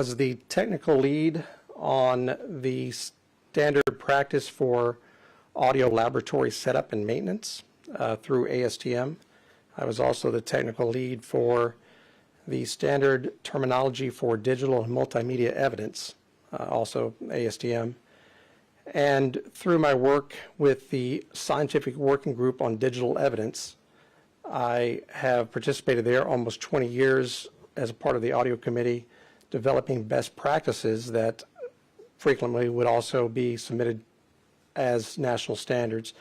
was the technical lead on the standard practice for audio laboratory setup and maintenance through ASTM. I was also the technical lead for the standard terminology for digital and multimedia evidence, also ASTM. And through my work with the Scientific Working Group on Digital Evidence, I have participated there almost 20 years as a part of the audio committee, developing best practices that frequently would also be submitted as national standards.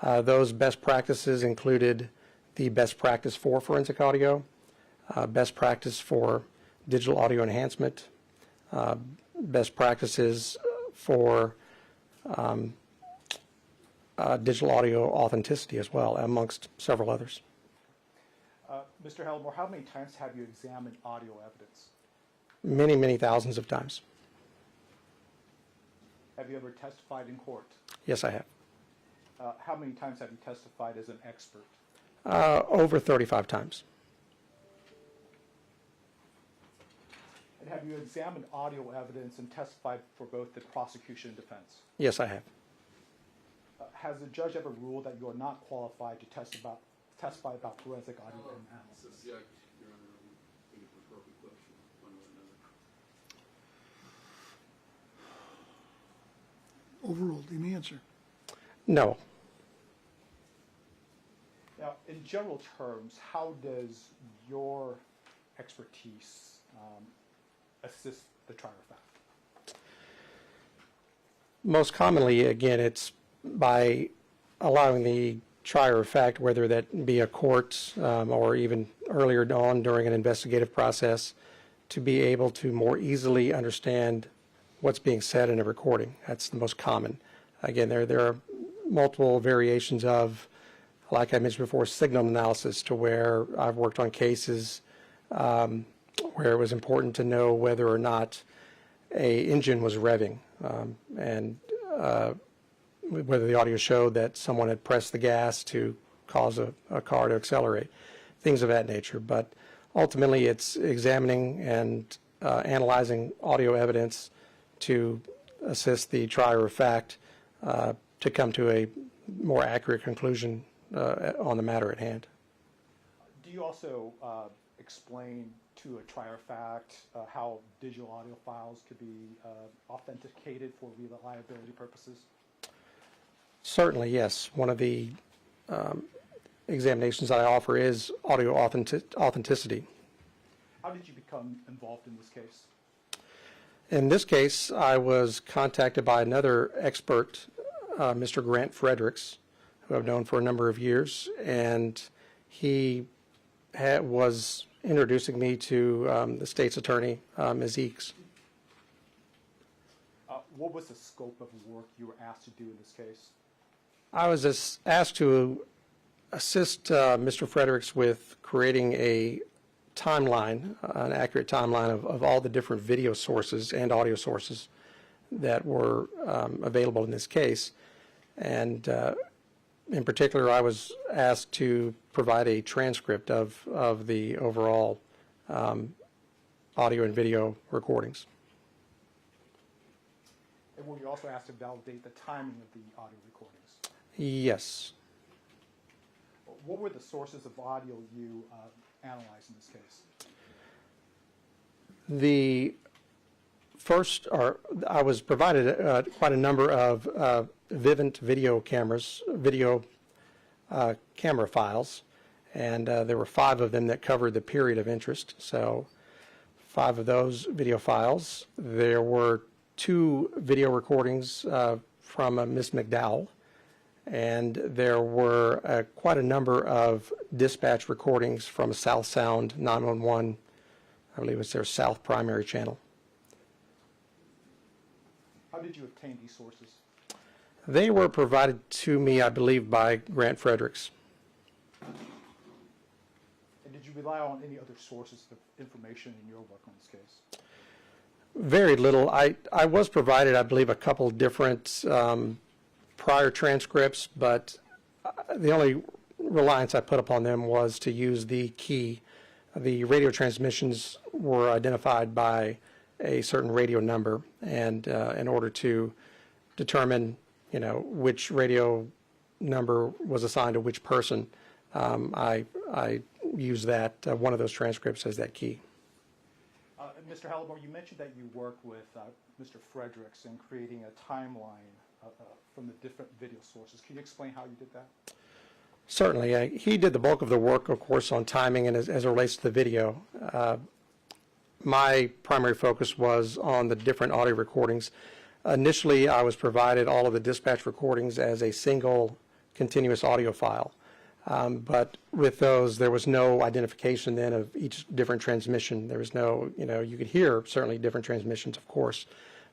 Those best practices included the best practice for forensic audio, best practice for digital audio enhancement, best practices for digital audio authenticity as well, amongst several others. Mr. Helmore, how many times have you examined audio evidence? Many, many thousands of times. Have you ever testified in court? Yes, I have. How many times have you testified as an expert? Over 35 times. And have you examined audio evidence and testified for both the prosecution and defense? Yes, I have. Has the judge ever ruled that you are not qualified to testify about forensic audio analysis? Your Honor, I think it's an appropriate question, one way or another. Overruled in the answer. No. Now, in general terms, how does your expertise assist the trier of fact? Most commonly, again, it's by allowing the trier of fact, whether that be a court or even earlier on during an investigative process, to be able to more easily understand what's being said in a recording. That's the most common. Again, there are multiple variations of, like I mentioned before, signal analysis, to where I've worked on cases where it was important to know whether or not an engine was revving and whether the audio showed that someone had pressed the gas to cause a car to accelerate, things of that nature. But ultimately, it's examining and analyzing audio evidence to assist the trier of fact to come to a more accurate conclusion on the matter at hand. Do you also explain to a trier of fact how digital audio files could be authenticated for reliability purposes? Certainly, yes. One of the examinations I offer is audio authenticity. How did you become involved in this case? In this case, I was contacted by another expert, Mr. Grant Fredericks, who I've known for a number of years, and he was introducing me to the state's attorney, Ms. Eakes. What was the scope of work you were asked to do in this case? I was asked to assist Mr. Fredericks with creating a timeline, an accurate timeline of all the different video sources and audio sources that were available in this case. And in particular, I was asked to provide a transcript of the overall audio and video recordings. And were you also asked to validate the timing of the audio recordings? Yes. What were the sources of audio you analyzed in this case? The first, I was provided quite a number of Vivint video cameras, video camera files, and there were 5 of them that covered the period of interest. So 5 of those video files. There were 2 video recordings from Miss McDowell, and there were quite a number of dispatch recordings from South Sound 911, I believe it's their South primary channel. How did you obtain these sources? They were provided to me, I believe, by Grant Fredericks. And did you rely on any other sources of information in your work on this case? Very little. I was provided, I believe, a couple different prior transcripts, but the only reliance I put upon them was to use the key. The radio transmissions were identified by a certain radio number, and in order to determine, which radio number was assigned to which person, I use that one of those transcripts as that key. Mr. Halliburton, you mentioned that you work with Mr. Fredericks in creating a timeline from the different video sources. Can you explain how you did that? Certainly. He did the bulk of the work, of course, on timing and as it relates to the video. My primary focus was on the different audio recordings. Initially, I was provided all of the dispatch recordings as a single continuous audio file. But with those, there was no identification then of each different transmission. There was no, you could hear certainly different transmissions, of course,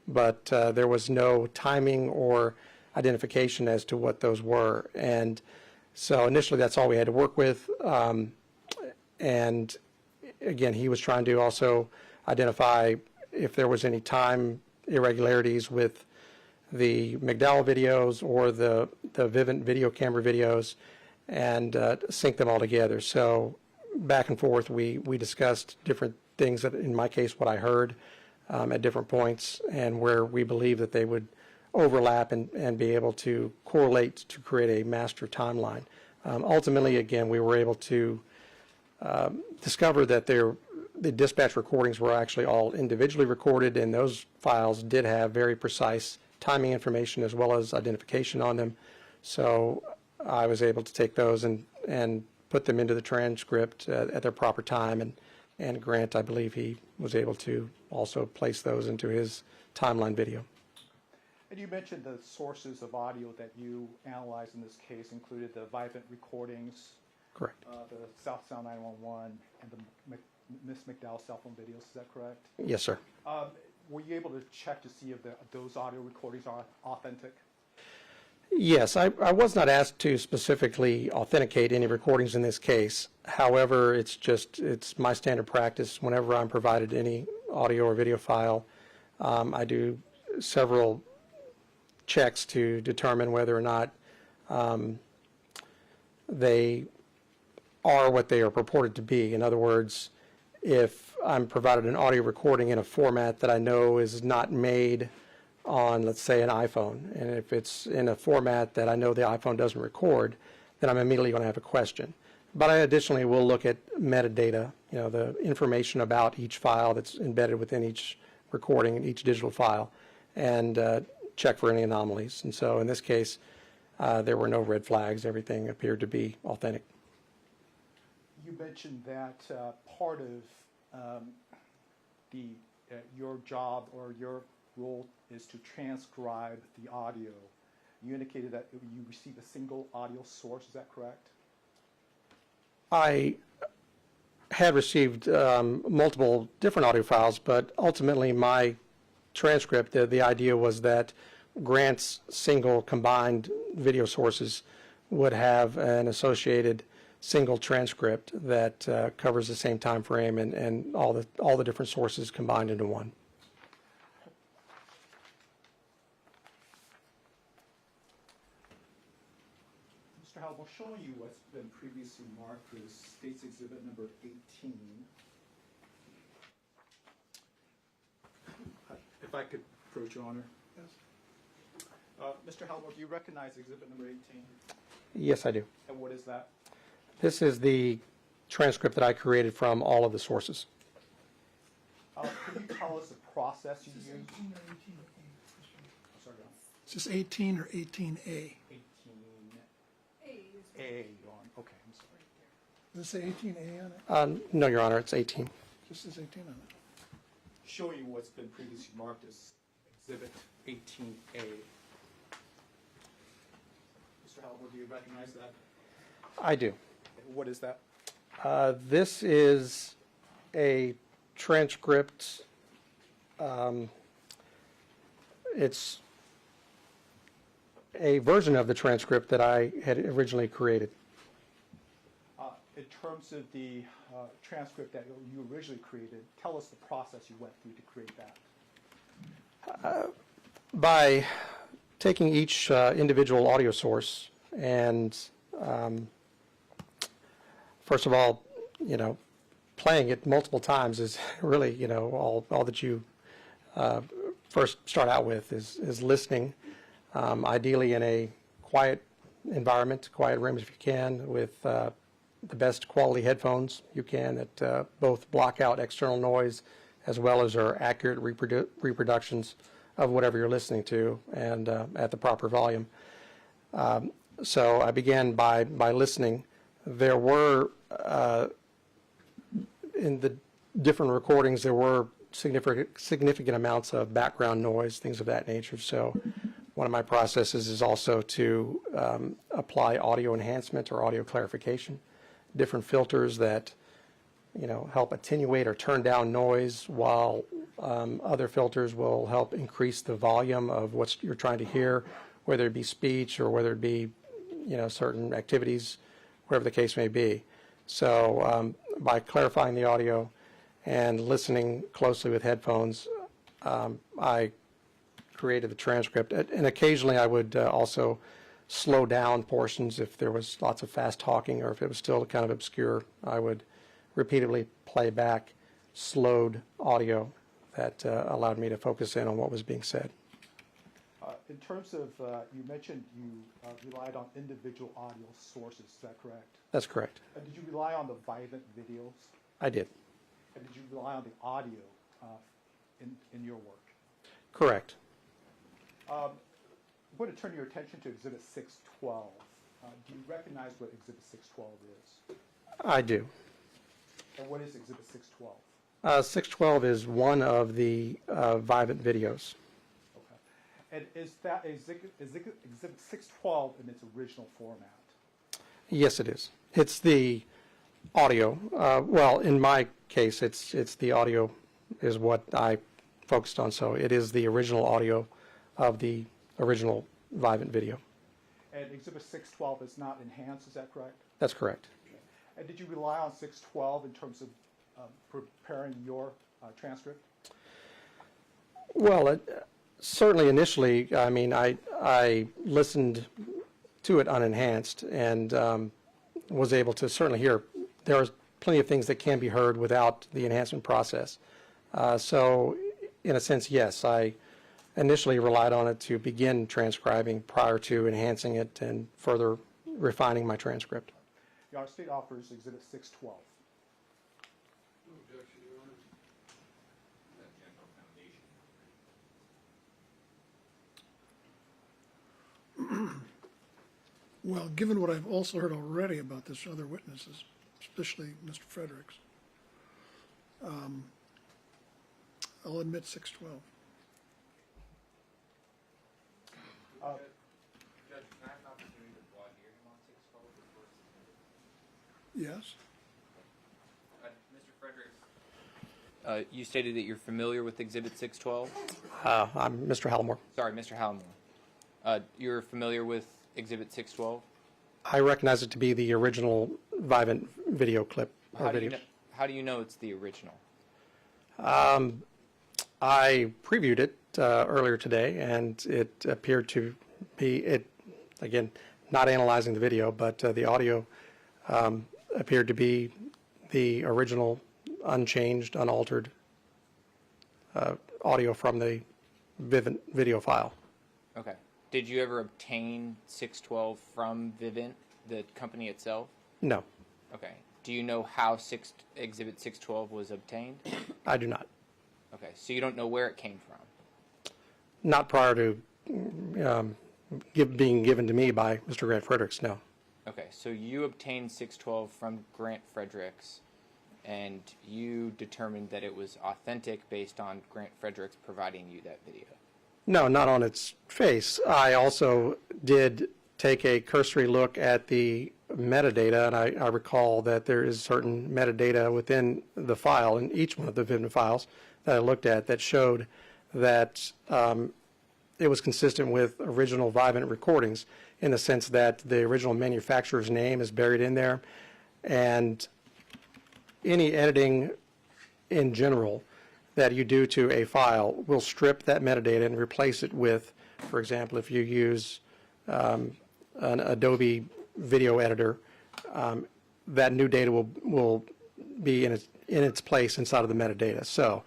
but there was no timing or identification as to what those were. And so initially, that's all we had to work with. And again, he was trying to also identify if there was any time irregularities with the McDowell videos or the Vivint video camera videos, and sync them all together. So back and forth, we discussed different things that, in my case, what I heard at different points, and where we believe that they would overlap and be able to correlate to create a master timeline. Ultimately, again, we were able to discover that the dispatch recordings were actually all individually recorded, and those files did have very precise timing information as well as identification on them. So I was able to take those and put them into the transcript at their proper time, and Grant, I believe he was able to also place those into his timeline video. And you mentioned the sources of audio that you analyzed in this case included the Vivint recordings, Correct. The South Sound 911, and the Miss McDowell cell phone videos. Is that correct? Yes, sir. Were you able to check to see if those audio recordings are authentic? Yes, I was not asked to specifically authenticate any recordings in this case. However, it's my standard practice whenever I'm provided any audio or video file. I do several checks to determine whether or not they are what they are purported to be. In other words, if I'm provided an audio recording in a format that I know is not made on, let's say, an iPhone, and if it's in a format that I know the iPhone doesn't record, then I'm immediately going to have a question. But I additionally will look at metadata, the information about each file that's embedded within each recording, each digital file, and check for any anomalies. And so in this case, there were no red flags. Everything appeared to be authentic. You mentioned that part of your job or your role is to transcribe the audio. You indicated that you received a single audio source. Is that correct? I had received multiple different audio files, but ultimately my transcript, the idea was that Grant's single combined video sources would have an associated single transcript that covers the same time frame and all the different sources combined into one. Mr. Howell, we'll show you what's been previously marked as State's Exhibit number 18. If I could approach, Your Honor. Yes. Mr. Howell, do you recognize Exhibit number 18? Yes, I do. And what is that? This is the transcript that I created from all of the sources. Can you tell us the process you used? 18 or 18A? Sorry, Your Honor. Is this 18 or 18A? 18A, Your Honor. Okay, I'm sorry. Does it say 18A on it? No, Your Honor, it's 18. Just says 18 on it. Show you what's been previously marked as Exhibit 18A. Mr. Howell, do you recognize that? I do. What is that? This is a transcript. It's a version of the transcript that I had originally created. In terms of the transcript that you originally created, tell us the process you went through to create that. By taking each individual audio source and first of all, playing it multiple times is really, all that you first start out with is listening, ideally in a quiet environment, quiet room if you can, with the best quality headphones you can that both block out external noise as well as are accurate reproductions of whatever you're listening to and at the proper volume. So I began by listening. There were, in the different recordings, there were significant amounts of background noise, things of that nature. So one of my processes is also to apply audio enhancement or audio clarification, different filters that help attenuate or turn down noise, while other filters will help increase the volume of what you're trying to hear, whether it be speech or whether it be certain activities, whatever the case may be. So by clarifying the audio and listening closely with headphones, I created the transcript. And occasionally I would also slow down portions if there was lots of fast talking, or if it was still kind of obscure. I would repeatedly play back slowed audio that allowed me to focus in on what was being said. In terms of, you mentioned you relied on individual audio sources, is that correct? That's correct. And did you rely on the Vivint videos? I did. And did you rely on the audio in your work? Correct. I'm going to turn your attention to Exhibit 612. Do you recognize what Exhibit 612 is? I do. And what is Exhibit 612? 612 is one of the Vivint videos. Okay. And is Exhibit 612 in its original format? Yes, it is. It's the audio. Well, in my case, it's the audio is what I focused on. So it is the original audio of the original Vivint video. And Exhibit 612 is not enhanced, is that correct? That's correct. Okay. And did you rely on 612 in terms of preparing your transcript? Well, certainly initially, I mean, I listened to it unenhanced and was able to certainly hear. There are plenty of things that can be heard without the enhancement process. So in a sense, yes, I initially relied on it to begin transcribing prior to enhancing it and further refining my transcript. Your Honor, State offers Exhibit 612. No objection, Your Honor. That general foundation. Well, given what I've also heard already about this other witnesses, especially Mr. Fredericks, I'll admit 612. Judge, can I have an opportunity to voir dire him on 612 before it's submitted? Yes? Mr. Fredericks, you stated that you're familiar with Exhibit 612? I'm Mr. Halmore. Sorry, Mr. Halmore. You're familiar with Exhibit 612? I recognize it to be the original Vivint video clip. Or video. How do you know it's the original? I previewed it earlier today, and it appeared to be, again, not analyzing the video, but the audio appeared to be the original, unchanged, unaltered audio from the Vivint video file. Okay. Did you ever obtain 612 from Vivint, the company itself? No, Okay. Do you know how Exhibit 612 was obtained? I do not. Okay. So you don't know where it came from? Not prior to being given to me by Mr. Grant Fredericks, no. Okay. So you obtained 612 from Grant Fredericks, and you determined that it was authentic based on Grant Fredericks providing you that video. No, not on its face. I also did take a cursory look at the metadata, and I recall that there is certain metadata within the file, in each one of the Vivint files that I looked at, that showed that it was consistent with original Vivint recordings, in the sense that the original manufacturer's name is buried in there, and any editing in general that you do to a file will strip that metadata and replace it with, for example, if you use an Adobe video editor, that new data will be in its place inside of the metadata. So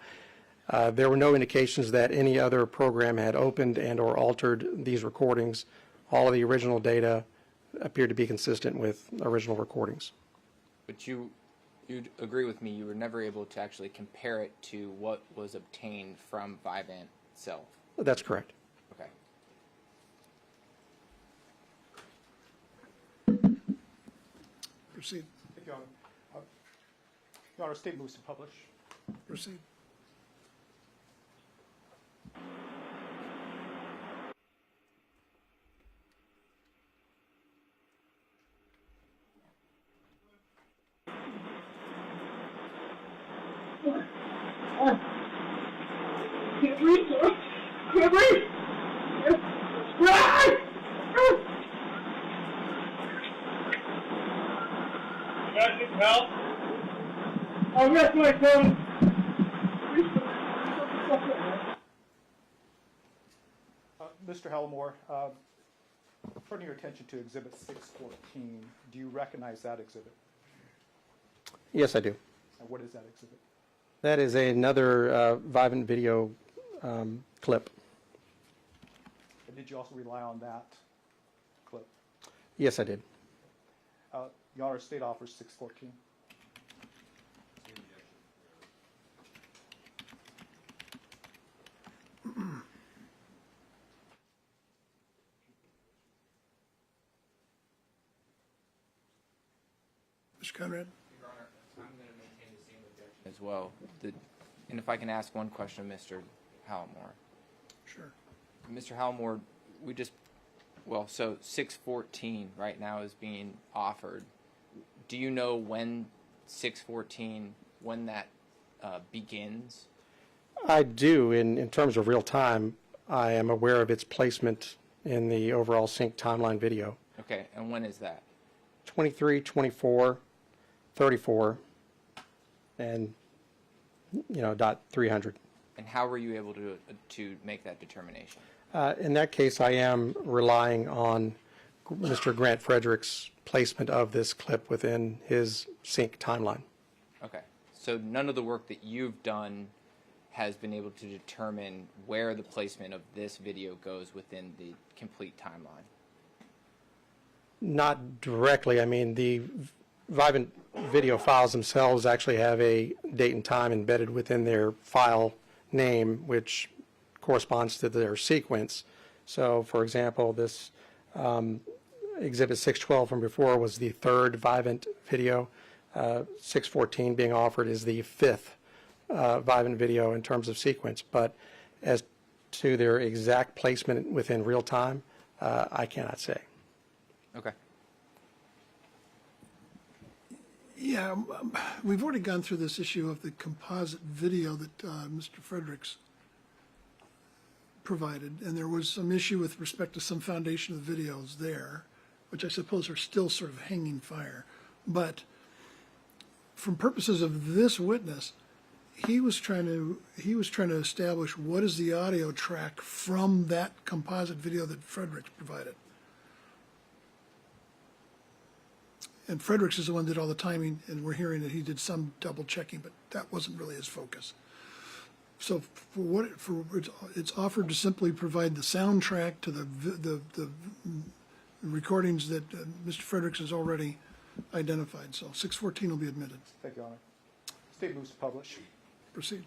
There were no indications that any other program had opened and or altered these recordings. All of the original data appeared to be consistent with original recordings. But you'd agree with me, you were never able to actually compare it to what was obtained from Vivant itself. That's correct. Okay. Proceed. Thank you, Your Honor. Your Honor, state moves to publish. Proceed. Can't breathe, sir. Can't breathe. You guys need some help? Oh, yes, my son. Mr. Helmore, turning your attention to Exhibit 614, do you recognize that exhibit? Yes, I do. And what is that exhibit? That is another Vivant video clip. And did you also rely on that clip? Yes, I did. Your Honor, state offers 614. Mr. Conrad? Your Honor, I'm going to maintain the same objection as well. And if I can ask one question, Mr. Halmore. Sure. Mr. Halmore, so 614 right now is being offered. Do you know when 614, when that begins? I do. In terms of real time, I am aware of its placement in the overall sync timeline video. Okay, and when is that? 23, 24, 34, and dot 300. And how were you able to make that determination? In that case, I am relying on Mr. Grant Frederick's placement of this clip within his sync timeline. Okay, so none of the work that you've done has been able to determine where the placement of this video goes within the complete timeline? Not directly. I mean, the Vivant video files themselves actually have a date and time embedded within their file name, which corresponds to their sequence. So, for example, this Exhibit 612 from before was the third Vivant video. 614 being offered is the fifth Vivant video in terms of sequence. But as to their exact placement within real time, I cannot say. Okay. Yeah, we've already gone through this issue of the composite video that Mr. Fredericks provided, and there was some issue with respect to some foundation of the videos there, which I suppose are still sort of hanging fire. But from purposes of this witness, he was trying to establish what is the audio track from that composite video that Fredericks provided. And Fredericks is the one that did all the timing, and we're hearing that he did some double checking, but that wasn't really his focus. So it's offered to simply provide the soundtrack to the recordings that Mr. Fredericks has already identified. So 614 will be admitted. Thank you, Your Honor. State moves to publish. Proceed.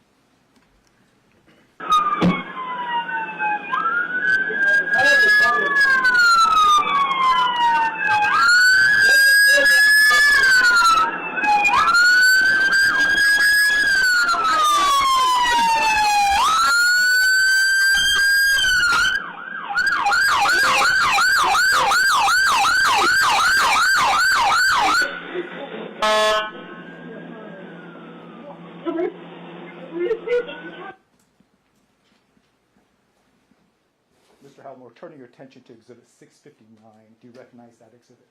Mr. Halmore, turning your attention to Exhibit 659, do you recognize that exhibit?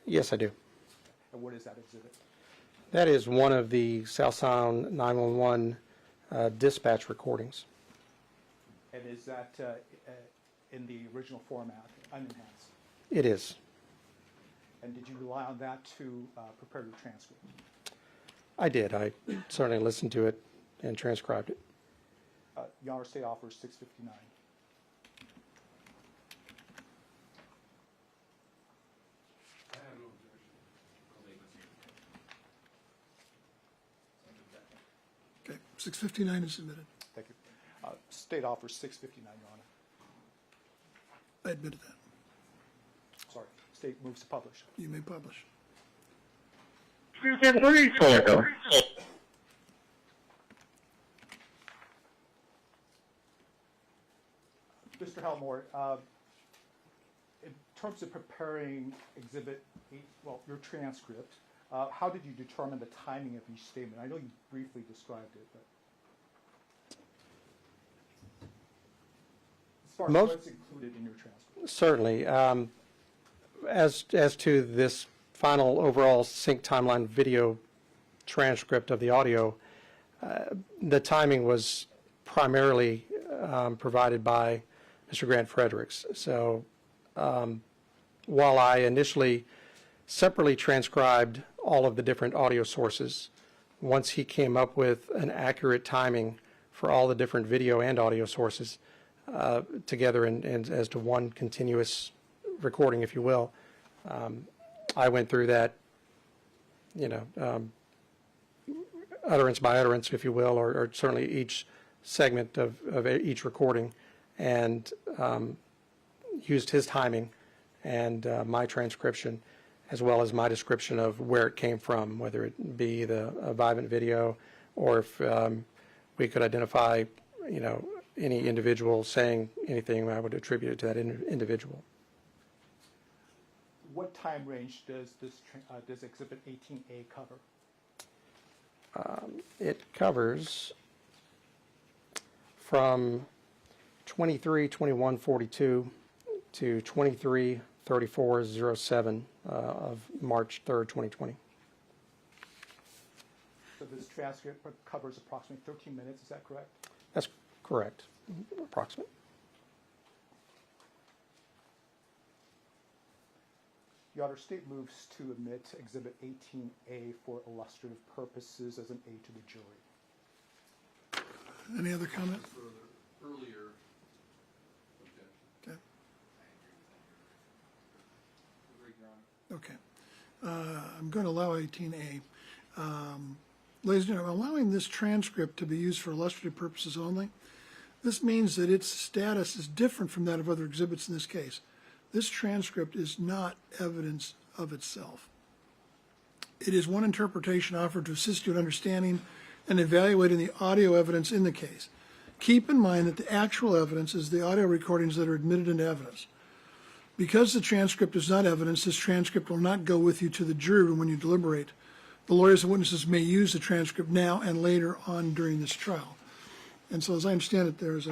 Yes, I do. And what is that exhibit? That is one of the South Sound 911 dispatch recordings. And is that in the original format, unenhanced? It is. And did you rely on that to prepare your transcript? I did. I certainly listened to it and transcribed it. Your Honor, State offers 659. I have no objection. I'll make my statement. Okay, 659 is submitted. Thank you. State offers 659, Your Honor. I admitted that. Sorry. State moves to publish. You may publish. Mr. Helmore, in terms of preparing Exhibit 8, well, your transcript, how did you determine the timing of each statement? I know you briefly described it, but as far as what's included in your transcript. Certainly. As to this final overall sync timeline video transcript of the audio, the timing was primarily provided by Mr. Grant Fredericks. So while I initially separately transcribed all of the different audio sources, once he came up with an accurate timing for all the different video and audio sources together and as to one continuous recording, if you will, I went through that, utterance by utterance, if you will, or certainly each segment of each recording, and used his timing and my transcription, as well as my description of where it came from, whether it be the Vivint video, or if we could identify, any individual saying anything, I would attribute it to that individual. What time range does does Exhibit 18A cover? It covers from 23/21/42 to 23/34/07 of March 3rd, 2020. So this transcript covers approximately 13 minutes, is that correct? That's correct, approximate. Your Honor, State moves to admit Exhibit 18A for illustrative purposes as an aid to the jury. Any other comment? For the earlier objection. Okay. Agreed, Your Honor. Okay. I'm going to allow 18A. Ladies and gentlemen, allowing this transcript to be used for illustrative purposes only, this means that its status is different from that of other exhibits in this case. This transcript is not evidence of itself. It is one interpretation offered to assist you in understanding and evaluating the audio evidence in the case. Keep in mind that the actual evidence is the audio recordings that are admitted into evidence. Because the transcript is not evidence, this transcript will not go with you to the jury room when you deliberate. The lawyers and witnesses may use the transcript now and later on during this trial. And so as I understand it, there's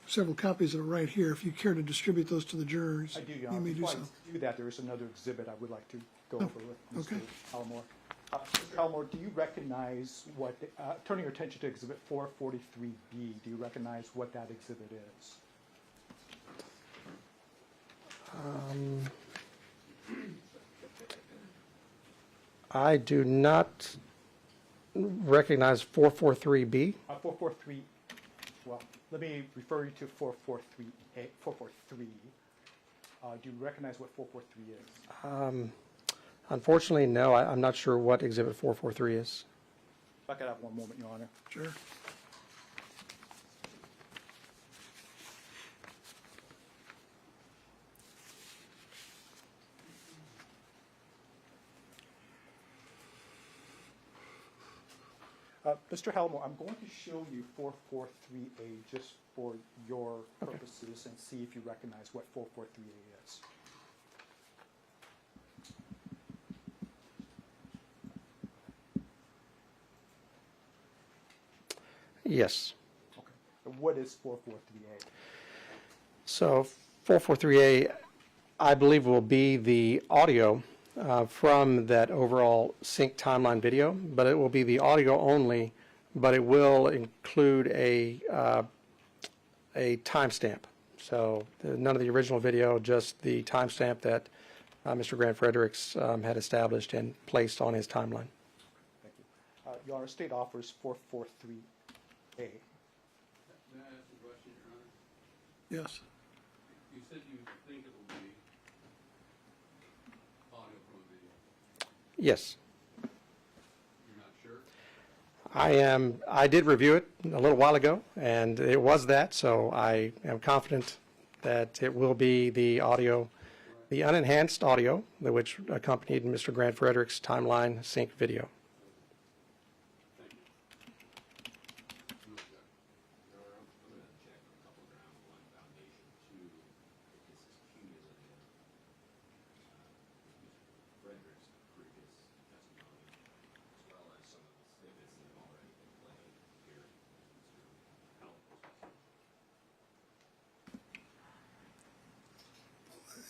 several copies of it right here. If you care to distribute those to the jurors, I do, Your you Honor. may do Before so. I do that, there is another exhibit I would like to go over with Mr. okay. Elmore. Mr. Elmore, do you recognize what, turning your attention to Exhibit 443B, do you recognize what that exhibit is? I do not recognize 443B. 443, well, let me refer you to 443A, 443. Do you recognize what 443 is? Unfortunately, no. I'm not sure what Exhibit 443 is. If I could have one moment, Your Honor. Sure. Mr. Helmore, I'm going to show you 443A just for your purposes and see if you recognize what 443A is. Yes. Okay. And what is 443A? So 443A, I believe, will be the audio from that overall sync timeline video, but it will be the audio only, but it will include a timestamp. So none of the original video, just the timestamp that Mr. Grant Fredericks had established and placed on his timeline. Thank you. Your Honor, State offers 443A. Yes. You said you think it will be audio from a video. Yes. You're not sure? I did review it a little while ago, and it was that, so I am confident that it will be the audio, the unenhanced audio, which accompanied Mr. Grant Frederick's timeline sync video.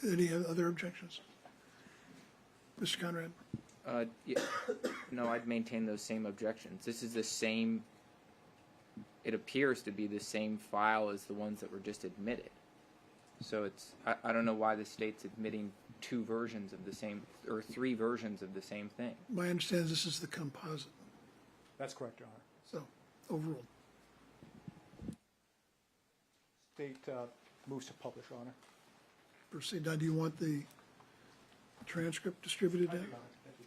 Any other objections? Mr. Conrad? Yeah, no, I'd maintain those same objections. This is the same, it appears to be the same file as the ones that were just admitted. So it's, I don't know why the state's admitting two versions of the same, or three versions of the same thing. My understanding is this is the composite, That's correct, Your Honor. so overruled. State moves to publish, Your Honor. Proceed. Now, do you want the transcript distributed Thank now? you, Your Honor. Thank you.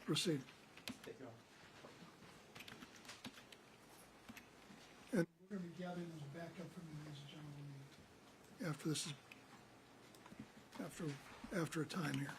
Proceed. Thank you, Your Honor. And we're going to be gathering those back up from you, ladies and gentlemen, after this is, after a time here.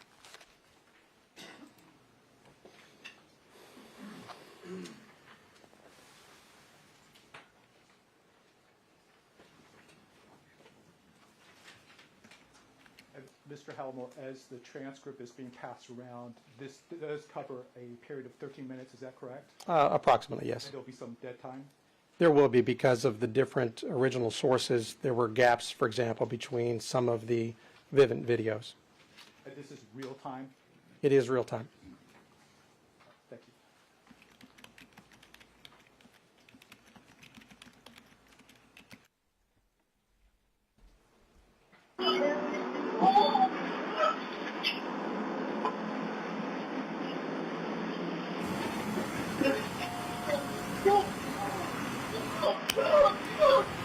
And Mr. Halmore, as the transcript is being passed around, this does cover a period of 13 minutes, is that correct? Approximately, yes. And there'll be some dead time? There will be, because of the different original sources. There were gaps, for example, between some of the Vivint videos. And this is real time? It is real time. Thank you.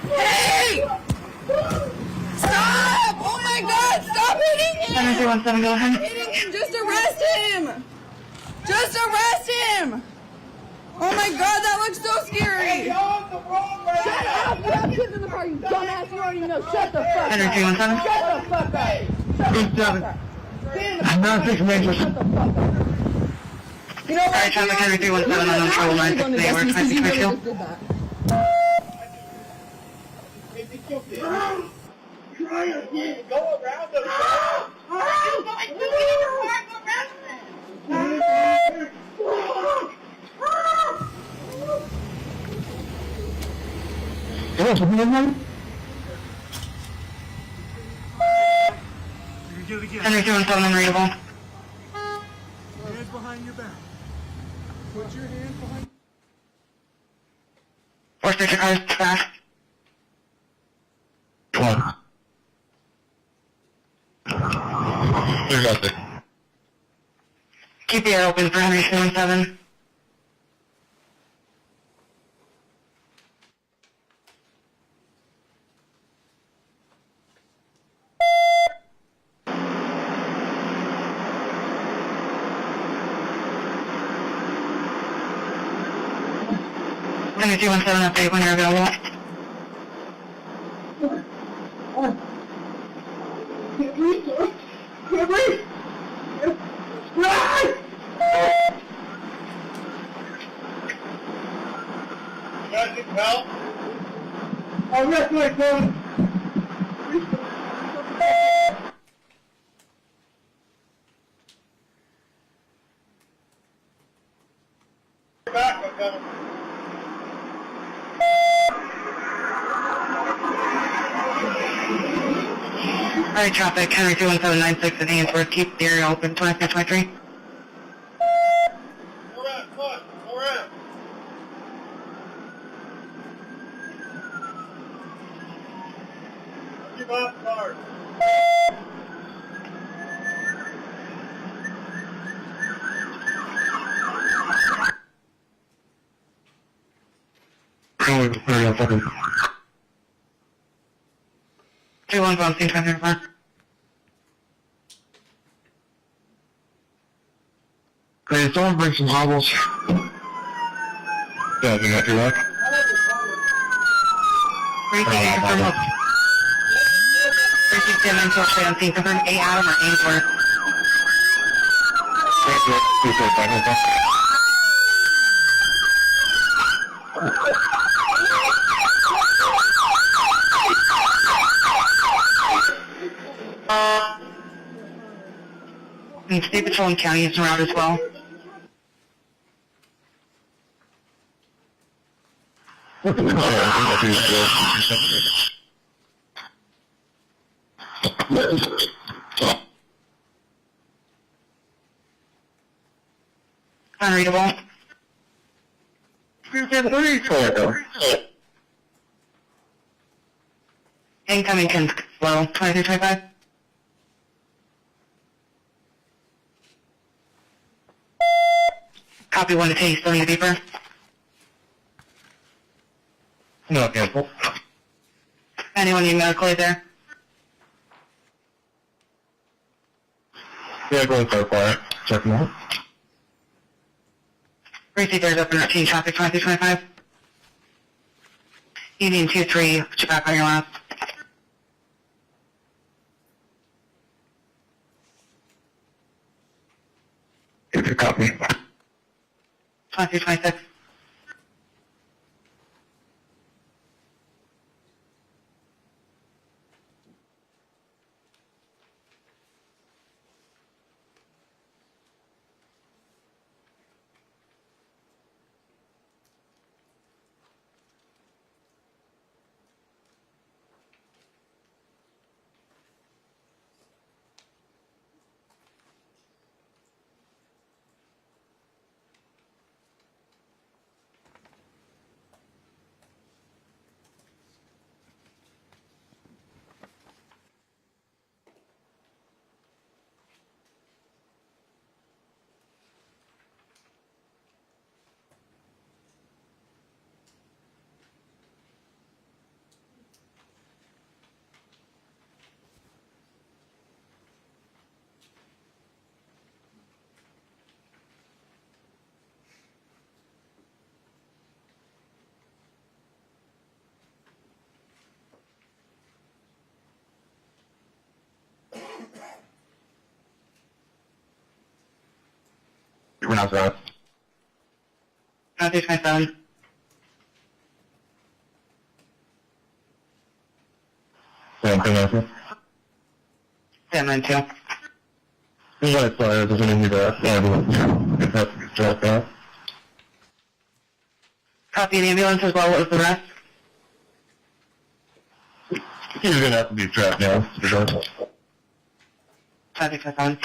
Hey! Stop! Oh my God! Stop hitting him! 7317, go ahead. Hitting him! Just arrest him! Just arrest him! Oh my God, that looks so scary! Shut up! You have kids in the car, you dumbass! You already know. Shut the fuck up! 7317. Shut the fuck up! Shut the fuck up! I'm not fixing Shut the fuck up! You know what? Alright, traffic Henry 317 on control line 6 today. We're expecting You commercial. just did that. Go around them. Henry 317 unreadable. Hands behind your back. Put your hand behind. Force your cars fast. Keep the air open for Henry 317. Henry 317 update when you're available. Guys need help? Oh, yes, my son. Back, I'm coming. Alright, traffic, Henry 21796 at Ainsworth, keep the area open, 2623. Go around, come on, go around. Keep off guard. 3-1 phone, scene 10-4. Hey, someone bring some hobbles. Yeah, do that, do that. Receive confirm. Receive 10 until straight on scene. Confirm A. Adam or Ainsworth. And State Patrol and County is around as well. Unreadable. Incoming can slow. 2325. Copy 1 to 2, still need a beeper. No, cancel. Anyone need medical aid there? Yeah, go and start quiet. Check them out. Receive doors open, routine traffic 2325. Union 2-3, put you back on your lap. If you copy. 2326. You pronounce that. 2327. Same thing, answer. 792. This is what I saw. It doesn't need to, if that's just that. Copy the ambulance as well, what was the rest? He's gonna have to be trapped now, for sure. 2327.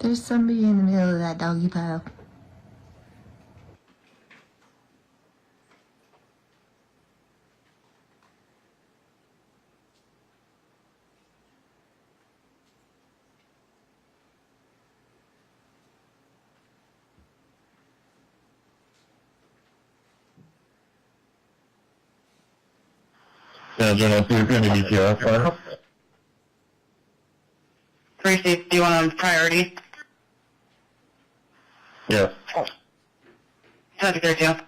There's somebody in the middle of that doggy pile. Yeah, General, so you're any detail, fire? 361 on priority. Yes. Copy 32.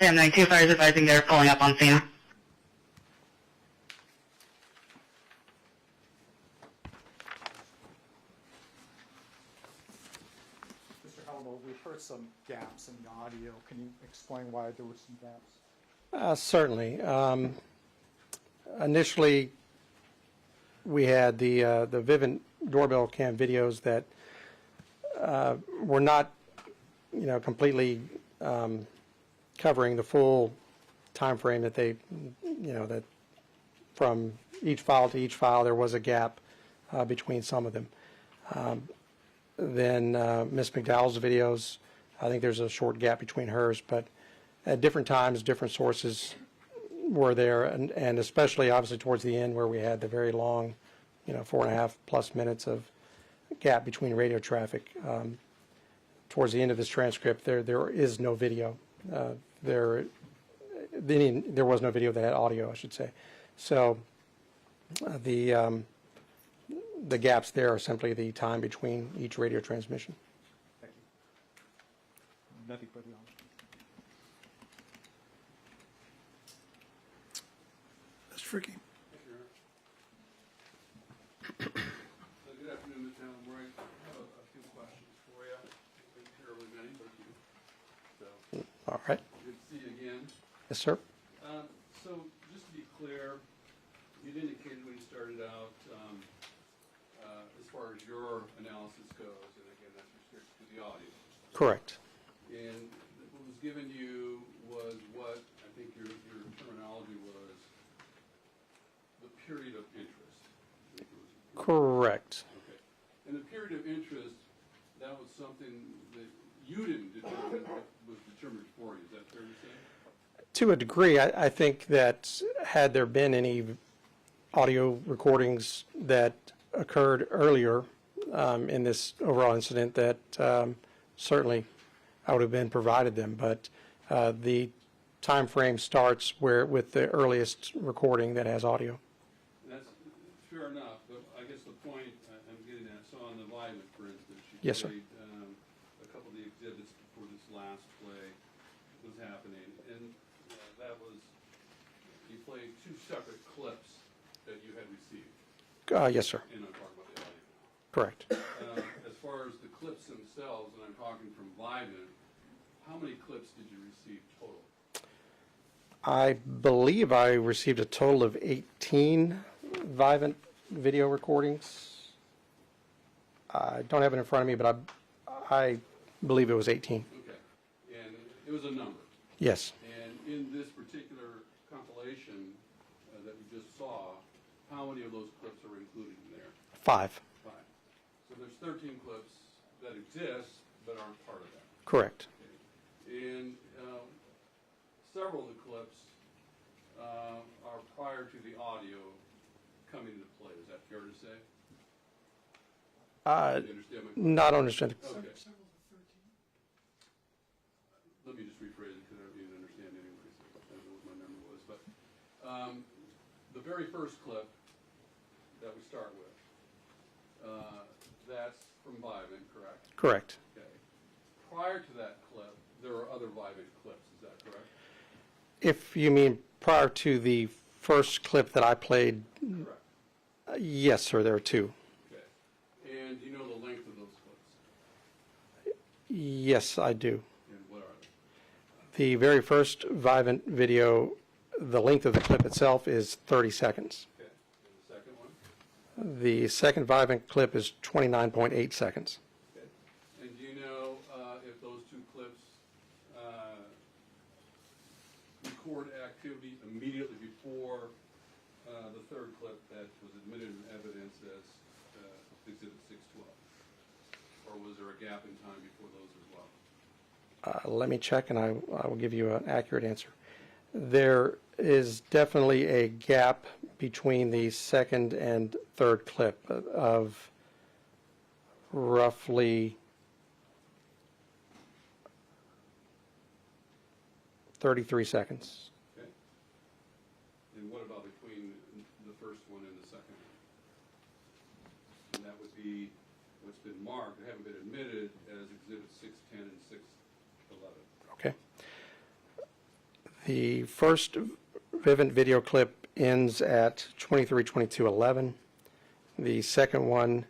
Sam 92 fire is advising they're pulling up on scene. Mr. Halamo, we heard some gaps in the audio. Can you explain why there were some gaps? Certainly. Initially, we had the Vivint doorbell cam videos that were not, completely covering the full time frame that they, that from each file to each file there was a gap between some of them. Then Ms. McDowell's videos, I think there's a short gap between hers, but at different times, different sources were there, and especially obviously towards the end where we had the very long, 4.5+ minutes of gap between radio traffic. Towards the end of this transcript, there is no video. There was no video that had audio, I should say. So the gaps there are simply the time between each radio transmission. Thank you. Nothing further on. Mr. Fricky. Good afternoon, Mr. Allen. I have a few questions for you. Not terribly many, but a few. So, All right. good to see you again. Yes, sir. So, just to be clear, you'd indicated when you started out, as far as your analysis goes, and again, that's restricted to the audio. Correct. And what was given you was what I think your terminology was, the period of interest. I think it was. Correct. Okay. And the period of interest, that was something that you didn't determine, but was determined for you. Is that fair to say? To a degree, I think that had there been any audio recordings that occurred earlier in this overall incident, that certainly I would have been provided them. But the time frame starts with the earliest recording that has audio. That's fair enough, but I guess the point I'm getting at, so on the Vitamin, for instance, you Yes, sir. played a couple of the exhibits before this last play was happening, and that was, you played two separate clips that you had received. Yes, sir. And I'm talking about the audio. Correct. As far as the clips themselves, and I'm talking from Vitamin, how many clips did you receive total? I believe I received a total of 18 Vivint video recordings. I don't have it in front of me, but I believe it was 18. Okay, and it was a number. Yes. And in this particular compilation that we just saw, how many of those clips are included in there? 5. 5. So there's 13 clips that exist but aren't part of that. Correct. And several of the clips are prior to the audio coming into play. Is that fair to say? You understand my question? Not understand. Okay. Let me just rephrase it because I don't even understand anyway. So I don't know what my memory was. But the very first clip that we start with, that's from Vivint, correct? Correct. Okay. Prior to that clip, there are other Vivint clips. Is that correct? If you mean prior to the first clip that I played, Correct. yes, sir, there are two. Okay. And do you know the length of those clips? Yes, I do. And what are they? The very first Vivint video, the length of the clip itself is 30 seconds. Okay. And the second one? The second Vivint clip is 29.8 seconds. Okay. And do you know if those two clips record activity immediately before the third clip that was admitted in evidence as Exhibit 612? Or was there a gap in time before those as well? Let me check and I will give you an accurate answer. There is definitely a gap between the second and third clip of roughly 33 seconds. Okay. And what about between the first one and the second one? And that would be what's been marked, that haven't been admitted as Exhibit 610 and 611. Okay. The first Vivint video clip ends at 23:22:11. The second one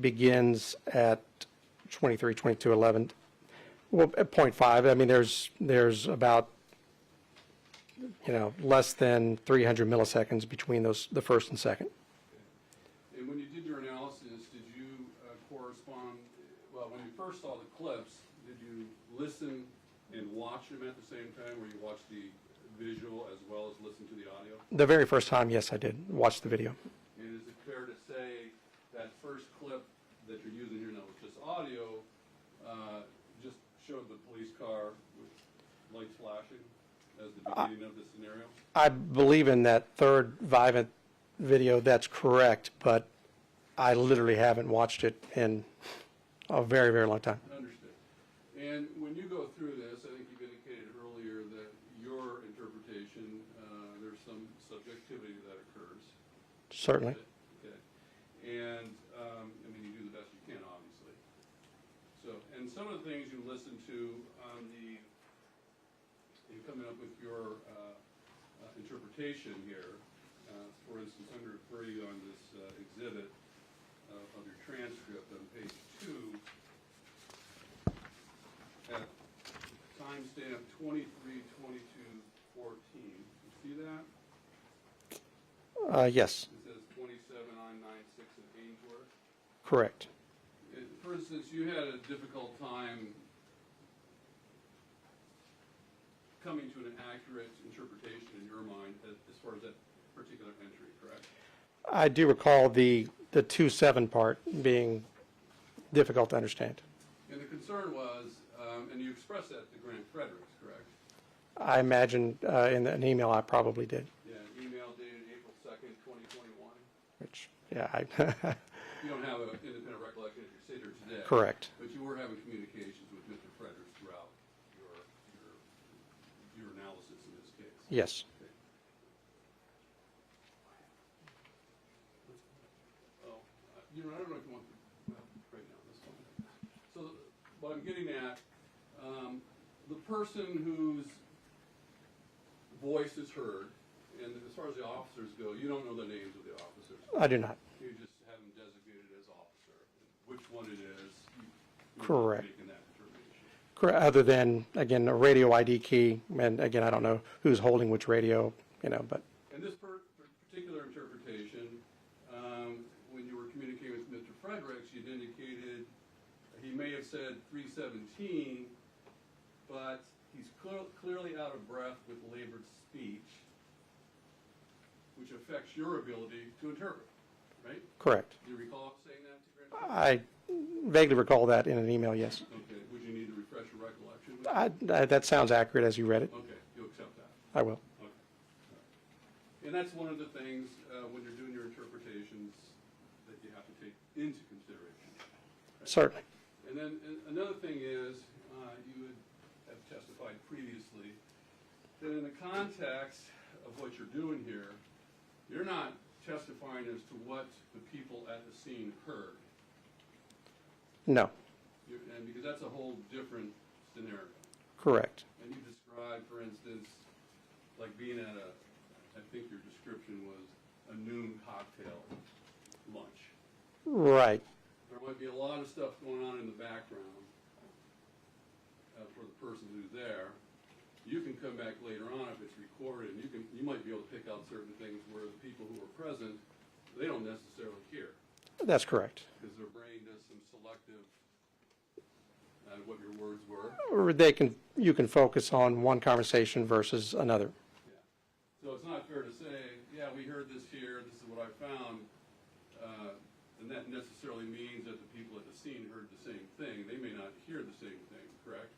begins at 23:22:11. Well, at 0.5. I mean, there's about, less than 300 milliseconds between the first and second. And when you did your analysis, did you correspond, well, when you first saw the clips, did you listen and watch them at the same time, where you watched the visual as well as listen to the audio? The very first time, yes, I did watch the video. And is it fair to say that first clip that you're using here now, which is audio, just showed the police car with lights flashing as the beginning of the scenario? I believe in that third Vivint video, that's correct, but I literally haven't watched it in a very, very long time. Understood. And when you go through this, I think you've indicated earlier that your interpretation, there's some subjectivity that occurs. Certainly. Okay. And, I mean, you do the best you can, obviously. So, and some of the things you listen to on in coming up with your interpretation here, for instance, under 30 on this exhibit of your transcript on page 2, at timestamp 23:22:14. You see that? Yes, It says 27,996 in Ainsworth. correct. For instance, you had a difficult time coming to an accurate interpretation in your mind as far as that particular entry, correct? I do recall the 2-7 part being difficult to understand. And the concern was, and you expressed that to Grant Fredericks, correct? I imagine in an email I probably did, Yeah, email dated April 2nd, 2021. which, yeah, You don't have an independent recollection as you sit here today. correct. But you were having communications with Mr. Fredericks throughout your analysis in this case. Yes. Oh, I don't know if you want to, right now, that's fine. So what I'm getting at, the person whose voice is heard, and as far as the officers go, you don't know the names of the officers. I do not. You just have them designated as officer. Which one it is, you're Correct. making that determination. Correct. Other than, again, a radio ID key, and again, I don't know who's holding which radio, but. And this particular interpretation, when you were communicating with Mr. Fredericks, you'd indicated he may have said 317, but he's clearly out of breath with labored speech, which affects your ability to interpret, right? Correct. Do you recall saying that to Grant? I vaguely recall that in an email, yes. Okay, would you need to refresh That sounds accurate as you read it. Okay, you'll accept that. I will. Okay. And that's one of the things, when you're doing your interpretations, that you have to take into consideration. Certainly. And then another thing is, you would have testified previously that in the context of what you're doing here, you're not testifying as to what the people at the scene heard. No. And because that's a whole different scenario. Correct. And you described, for instance, like being at I think your description was a noon cocktail lunch. Right. There might be a lot of stuff going on in the background for the person who's there. You can come back later on if it's recorded, and you might be able to pick out certain things where the people who are present, they don't necessarily hear. That's correct. Because their brain does some selective, what your words were. Or you can focus on one conversation versus another. Yeah. So it's not fair to say, yeah, we heard this here, this is what I found, and that necessarily means that the people at the scene heard the same thing. They may not hear the same thing, correct?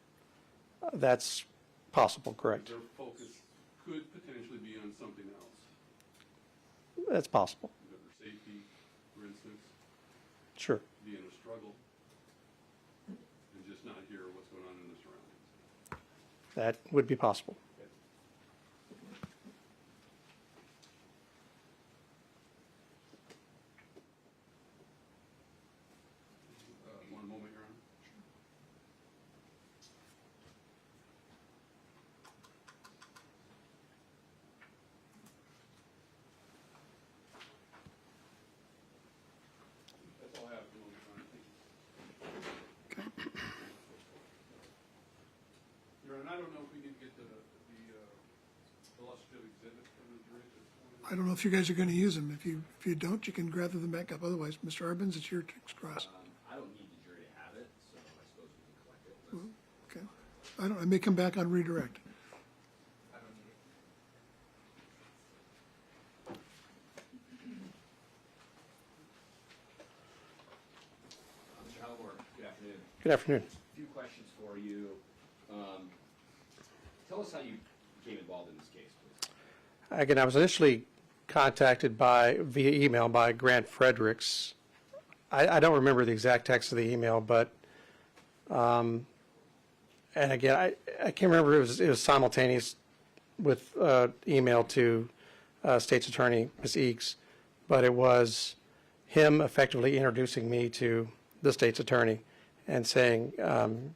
That's possible, correct. Their focus could potentially be on something else. That's possible. Their safety, for instance, Sure. be in a struggle, and just not hear what's going on in the surroundings. That would be possible. One moment, Your Honor. That's all I have for the moment, Your Honor. Thank you. Your Honor, I don't know if we need to get the illustrative exhibit from the jury at this point. I don't know if you guys are going to use them. If you don't, you can gather them back up. Otherwise, Mr. Arbins, it's your cross. I don't need the jury to have it, so I suppose we can collect it. Okay. I may come back on redirect. I don't need it. Mr. Halmore, good afternoon. Good afternoon. A few questions for you. Tell us how you became involved in this case, please. Again, I was initially contacted via email by Grant Fredericks. I don't remember the exact text of the email, but and again, I can't remember. It was simultaneous with email to State's Attorney Ms. Eakes, but it was him effectively introducing me to the State's Attorney and saying, I'm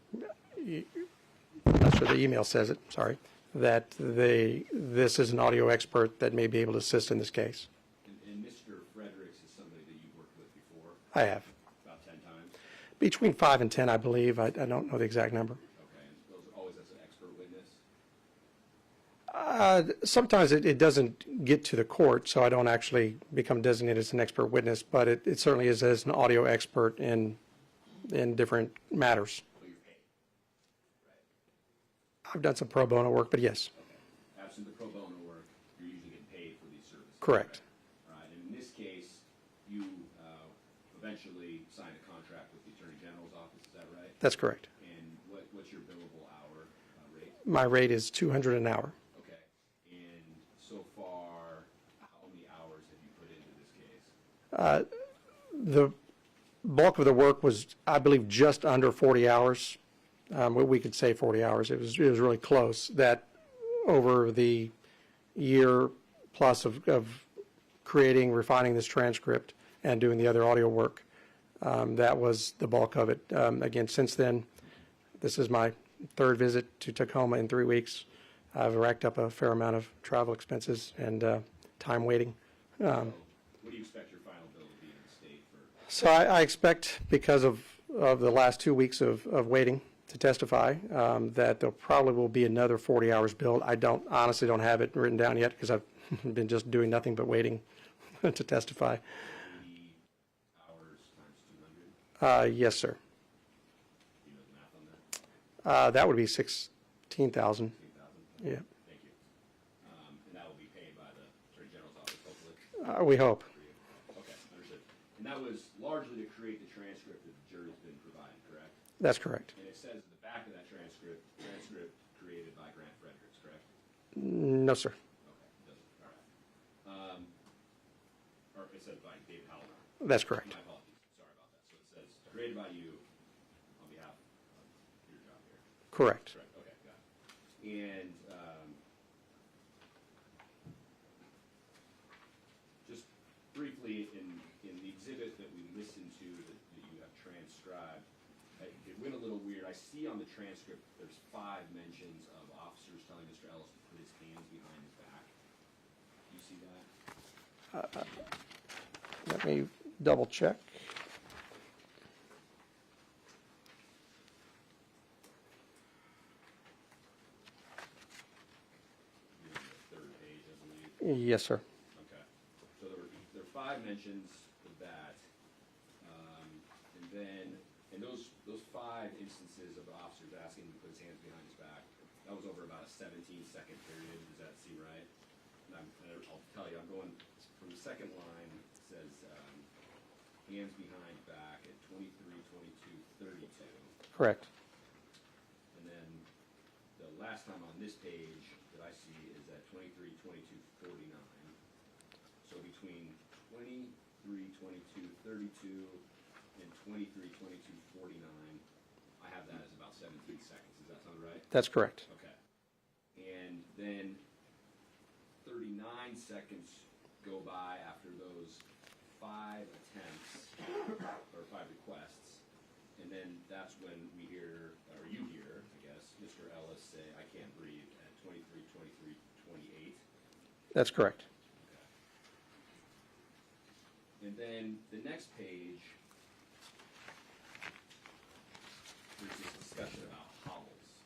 not sure the email says it. Sorry, that this is an audio expert that may be able to assist in this case. And Mr. Fredericks is somebody that you've worked with before? I have. About 10 times? Between 5 and 10, I believe. I don't know the exact number. Okay, and those are always as an expert witness? Sometimes it doesn't get to the court, so I don't actually become designated as an expert witness, but it certainly is as an audio expert in different matters. Well, you're paid, right? I've done some pro bono work, but yes, Okay. Absent the pro bono work, you're usually getting paid for these services? correct. Right? Right, and in this case, you eventually signed a contract with the Attorney General's office, is that right? That's correct. And what's your billable hour rate? My rate is $200 an hour. Okay, and so far, how many hours have you put into this case? The bulk of the work was, I believe, just under 40 hours. We could say 40 hours. It was really close. That over the year plus of creating, refining this transcript and doing the other audio work, that was the bulk of it. Again, since then, this is my third visit to Tacoma in 3 weeks. I've racked up a fair amount of travel expenses and time waiting. What do you expect your final bill to be in the state for? So I expect, because of the last 2 weeks of waiting to testify, that there probably will be another 40 hours billed. I honestly don't have it written down yet because I've been just doing nothing but waiting to testify. 80 hours times 200? Yes, sir. Do you know the math on that? That would be 16,000. 16,000? Yeah, Thank you. And that will be paid by the Attorney General's office, hopefully? we hope. Okay, understood. And that was largely to create the transcript that the jury's been provided, correct? That's correct. And it says at the back of that transcript No, sir. Okay, it doesn't, all right. Or it says by David Howell. That's correct. My apologies, sorry about that. So it says created by you on behalf of your job here. Correct. Correct, okay, got it. And, just briefly, in the exhibit that we listened to that you have transcribed, it went a little weird. I see on the transcript, there's 5 mentions of officers telling Mr. Ellis to put his hands behind his back. You see that? Let me double check. You're on the 3rd page, I believe. Yes, sir. Okay, so there are 5 mentions of that, and then, and those 5 instances of officers asking him to put his hands behind his back, that was over about a 17-second period, does that seem right? And I'll tell you, I'm going from the second line, it says, hands behind back at 23, 22, 32. Correct. And then the last time on this page that I see is at 23, 22, 49. So between 23, 22, 32 and 23, 22, 49, I have that as about 17 seconds. Does that sound right? That's correct. Okay. And then 39 seconds go by after those 5 attempts, or 5 requests, and then that's when we hear, or you hear, I guess, Mr. Ellis say, "I can't breathe" at 23, 23, 28. That's correct. And then the next page, there's this discussion about hobbles.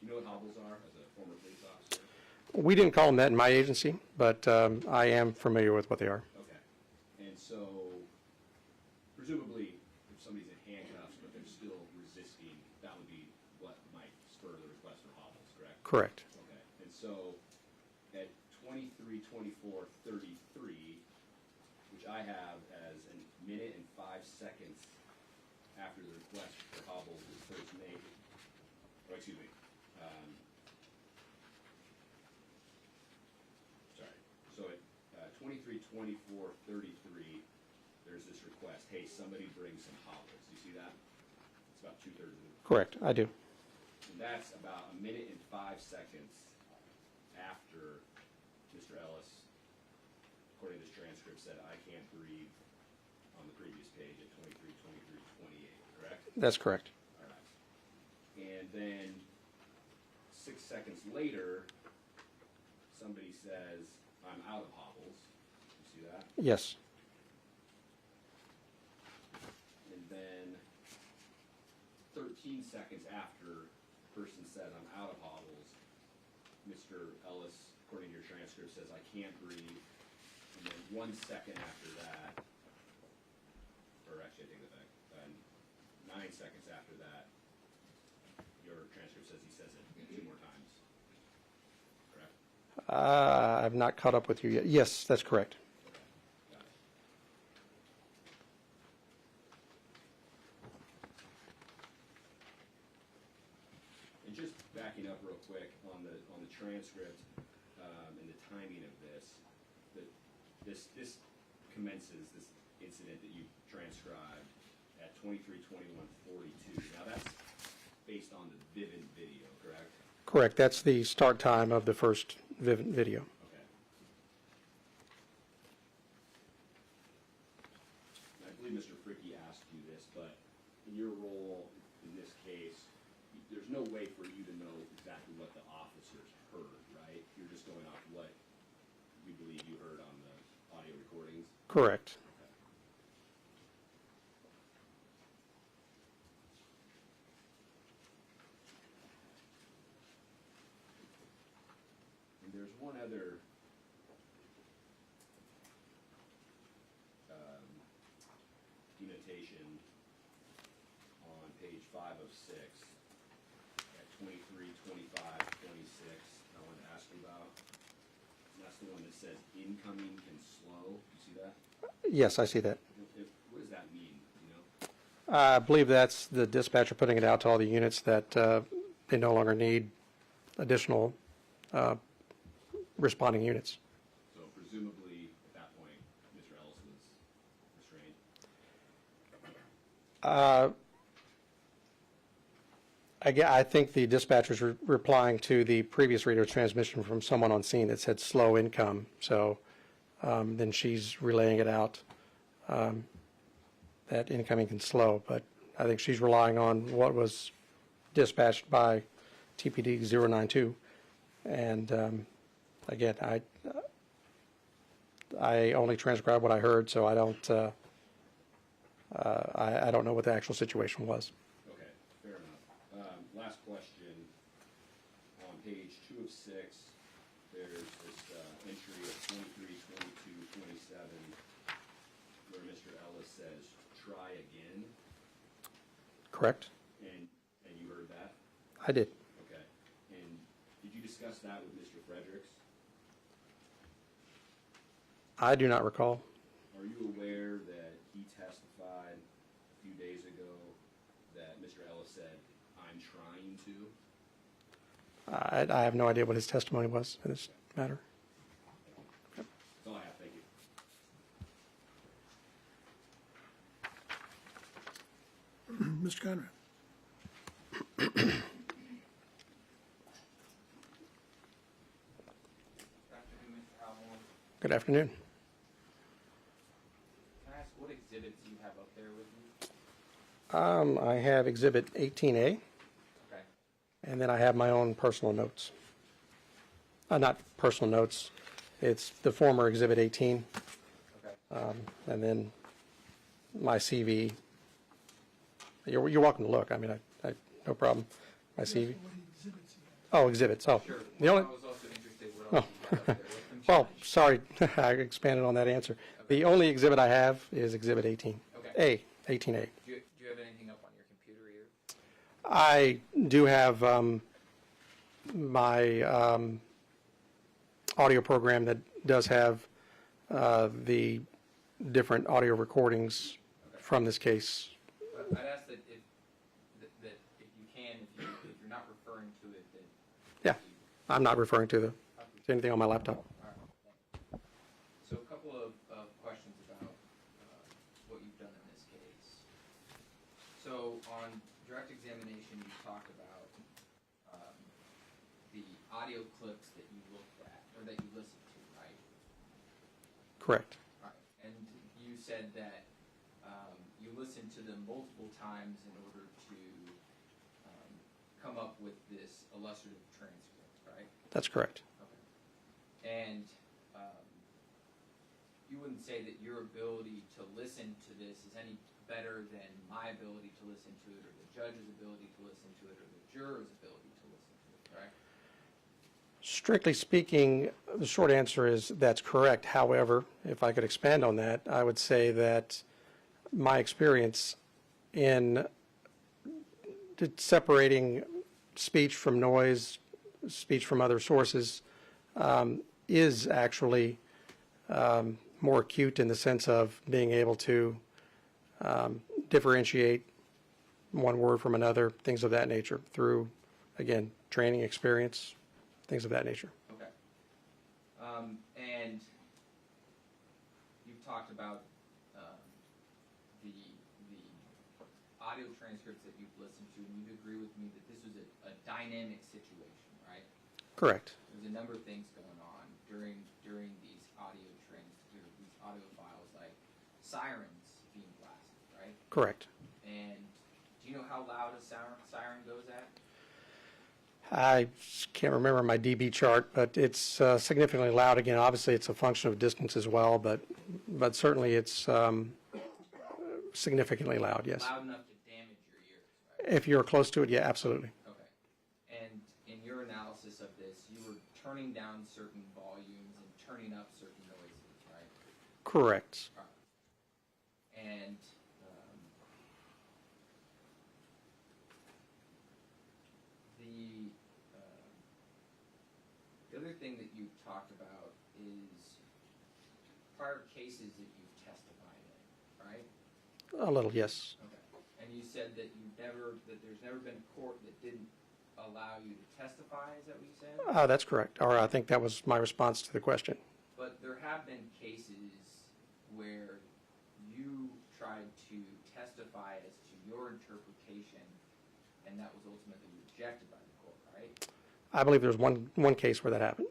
Do you know what hobbles are as a former police officer? We didn't call them that in my agency, but I am familiar with what they are. Okay. And so, presumably, if somebody's in handcuffs but they're still resisting, that would be what might spur the request for hobbles, correct? Correct. Okay. And so, at 23, 24, 33, which I have as a minute and 5 seconds after the request for hobbles is first made, oh, excuse me, sorry. So at 23, 24, 33, there's this request, hey, somebody bring some hobbles. You see that? It's about 2/3 of the. Correct. I do. And that's about a minute and 5 seconds after Mr. Ellis, according to this transcript, said, "I can't breathe" on the previous page at 23, 23, 28, correct? That's correct. All right. And then 6 seconds later, somebody says, "I'm out of hobbles." You see that? Yes. And then 13 seconds after the person said, "I'm out of hobbles," Mr. Ellis, according to your transcript, says, "I can't breathe." And then 1 second after that, or actually I take that back, 9 seconds after that, your transcript says he says it 2 more times. Correct? I've not caught up with you yet. Yes, that's correct. Okay, got it. And just backing up real quick on the transcript and the timing of this, this commences this incident that you transcribed at 23:21:42. Now that's based on the Vivint video, correct? Correct. That's the start time of the first video. Okay. And I believe Mr. Fricke asked you this, but in your role in this case, there's no way for you to know exactly what the officers heard, right? You're just going off what you believe you heard on the audio recordings? Correct. Okay. And there's one other denotation on page 5 of 6 at 23, 25, 26 I wanted to ask you about. And that's the one that says incoming can slow. You see that? Yes, I see that. What does that mean? You know? I believe that's the dispatcher putting it out to all the units that they no longer need additional responding units. So presumably, at that point, Mr. Ellis was restrained? I think the dispatcher's replying to the previous radio transmission from someone on scene that said slow income. So then she's relaying it out that incoming can slow. But I think she's relying on what was dispatched by TPD 092. And again, I only transcribed what I heard, so I don't know what the actual situation was. Okay, fair enough. Last question. On page 2 of 6, there's this entry of 23, 22, 27, where Mr. Ellis says, "Try again." Correct? And you heard that? I did. Okay. And did you discuss that with Mr. Fredericks? I do not recall. Are you aware that he testified a few days ago that Mr. Ellis said, "I'm trying to"? I have no idea what his testimony was in this matter. That's all I have. Thank you. Mr. Conrad. Good afternoon. Can I ask what exhibits you have up there with you? I have Exhibit 18A, Okay. and then I have my own personal notes. Not personal notes. It's the former Exhibit 18, Okay. and then my CV. You're welcome to look. I mean, I no problem. My CV. Oh, exhibits. Oh, Sure. the only. I was also interested what else you have up there. What's been Well, changed? sorry, I expanded on that answer. The only exhibit I have is Exhibit 18. Okay. 18A. Do you have anything up on your computer here? I do have my audio program that does have the different audio recordings from this case. But I'd ask that if you can, if you're not referring to it, then Yeah, I'm not referring to anything on my laptop. all right. Thanks. So a couple of questions about what you've done in this case. So on direct examination, you talked about the audio clips that you looked at or that you listened to, right? Correct. Right. And you said that you listened to them multiple times in order to come up with this illustrative transcript, right? That's correct. Okay. And you wouldn't say that your ability to listen to this is any better than my ability to listen to it, or the judge's ability to listen to it, or the juror's ability to listen to it, right? Strictly speaking, the short answer is that's correct. However, if I could expand on that, I would say that my experience in separating speech from noise, speech from other sources, is actually more acute in the sense of being able to differentiate one word from another, things of that nature, through, again, training, experience, things of that nature. Okay. And you've talked about the audio transcripts that you've listened to, and you'd agree with me that this was a dynamic situation, right? Correct. There's a number of things going on during these these audio files, like sirens being blasted, right? Correct. And do you know how loud a siren goes at? I can't remember my dB chart, but it's significantly loud. Again, obviously it's a function of distance as well, but certainly it's significantly loud, yes. Loud enough to damage your ears, right? If you're close to it, yeah, absolutely. Okay. And in your analysis of this, you were turning down certain volumes and turning up certain noises, right? Correct. All right. And the other thing that you've talked about is prior cases that you've testified in, right? A little, yes. Okay. And you said that there's never been a court that didn't allow you to testify, is that what you said? That's correct, or I think that was my response to the question. But there have been cases where you tried to testify as to your interpretation, and that was ultimately rejected by the court, right? I believe there's one case where that happened.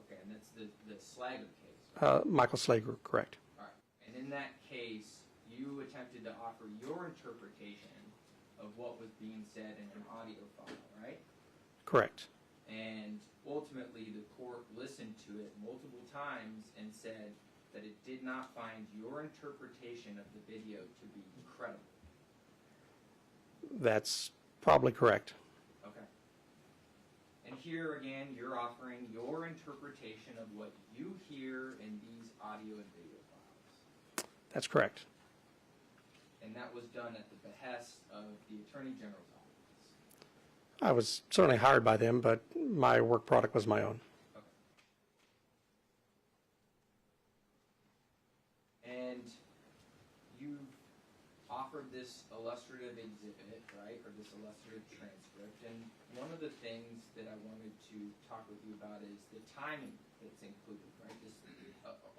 Okay, and that's the Slager case, right? Michael Slager, correct. All right. And in that case, you attempted to offer your interpretation of what was being said in an audio file, right? Correct. And ultimately, the court listened to it multiple times and said that it did not find your interpretation of the video to be credible. That's probably correct. Okay. And here again, you're offering your interpretation of what you hear in these audio and video files. That's correct. And that was done at the behest of the Attorney General's office. I was certainly hired by them, but my work product was my own. Okay. And you've offered this illustrative exhibit, right, or this illustrative transcript, and one of the things that I wanted to talk with you about is the timing that's included, right, this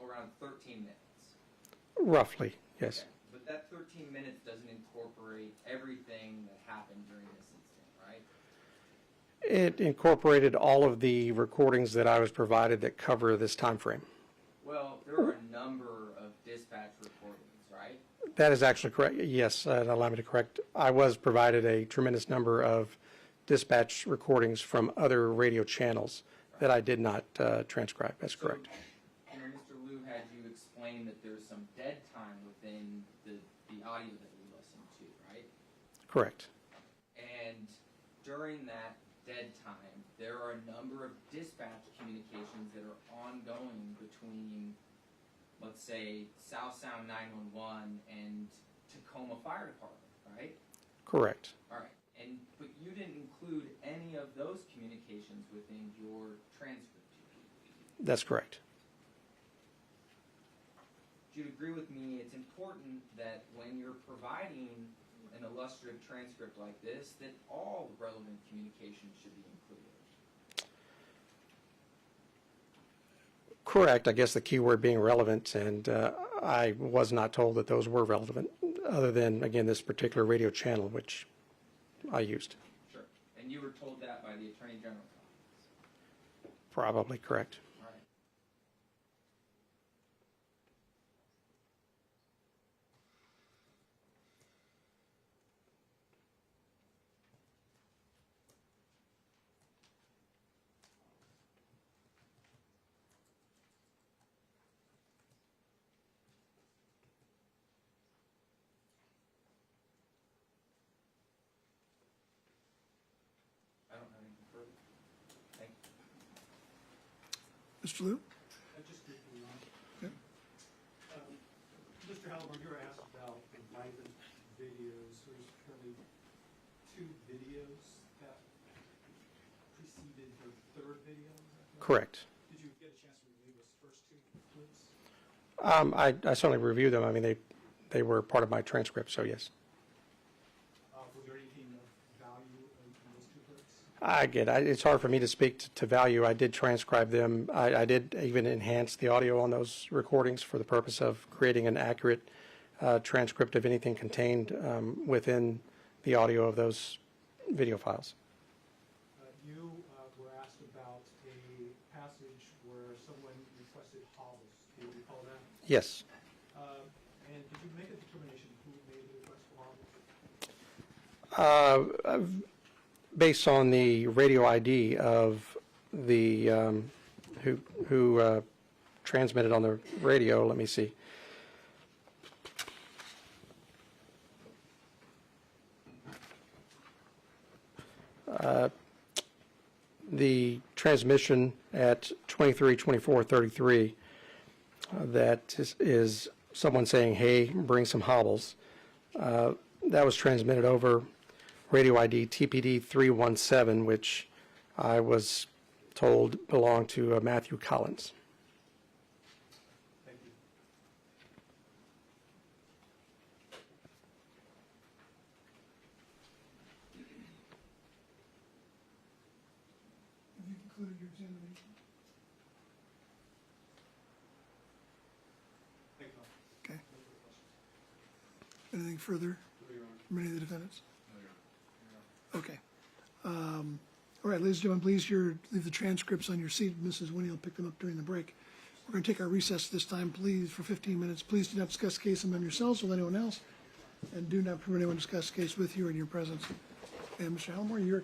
around 13 minutes. Roughly, yes. Okay. But that 13 minutes doesn't incorporate everything that happened during this incident, right? It incorporated all of the recordings that I was provided that cover this time frame. Well, there are a number of dispatch recordings, right? That is actually correct. Yes, allow me to correct. I was provided a tremendous number of dispatch recordings from other radio channels that I did not transcribe. That's correct. You know, Mr. Liu had you explain that there's some dead time within the audio that we listened to, right? Correct. And during that dead time, there are a number of dispatch communications that are ongoing between, let's say, South Sound 911 and Tacoma Fire Department, right? Correct. All right. But you didn't include any of those communications within your transcript. That's correct. Do you agree with me? It's important that when you're providing an illustrative transcript like this, that all relevant communications should be included. Correct. I guess the key word being relevant, and I was not told that those were relevant, other than, again, this particular radio channel, which I used. Sure. And you were told that by the Attorney General's office. Probably correct. All right. I don't have anything further. Thank you. Mr. Liu? Just quickly, Okay. Mr. Halliburton, you were asked about the vibrant videos. There's currently 2 videos that preceded the third video. Is that correct? Correct. Did you get a chance to review those first 2 clips? I certainly reviewed them. I mean, they were part of my transcript, so yes. Was there anything of value in those 2 clips? I get it. It's hard for me to speak to value. I did transcribe them. I did even enhance the audio on those recordings for the purpose of creating an accurate transcript of anything contained within the audio of those video files. You were asked about a passage where someone requested hobbles. Do you recall that? Yes. And did you make a determination who made the request for hobbles? Based on the radio ID of the who transmitted on the radio, let me see. The transmission at 23:24:33 that is someone saying, "Hey, bring some hobbles." That was transmitted over radio ID TPD 317, which I was told belonged to Matthew Collins. Thank you. concluded your examination? Okay. Anything further from any of the defendants? Okay. All right, ladies and gentlemen, please leave the transcripts on your seat. Mrs. Winnie will pick them up during the break. We're going to take our recess this time, please, for 15 minutes. Please do not discuss the case among yourselves with anyone else, and do not permit anyone to discuss the case with you in your presence. And Mr. Helmore, you're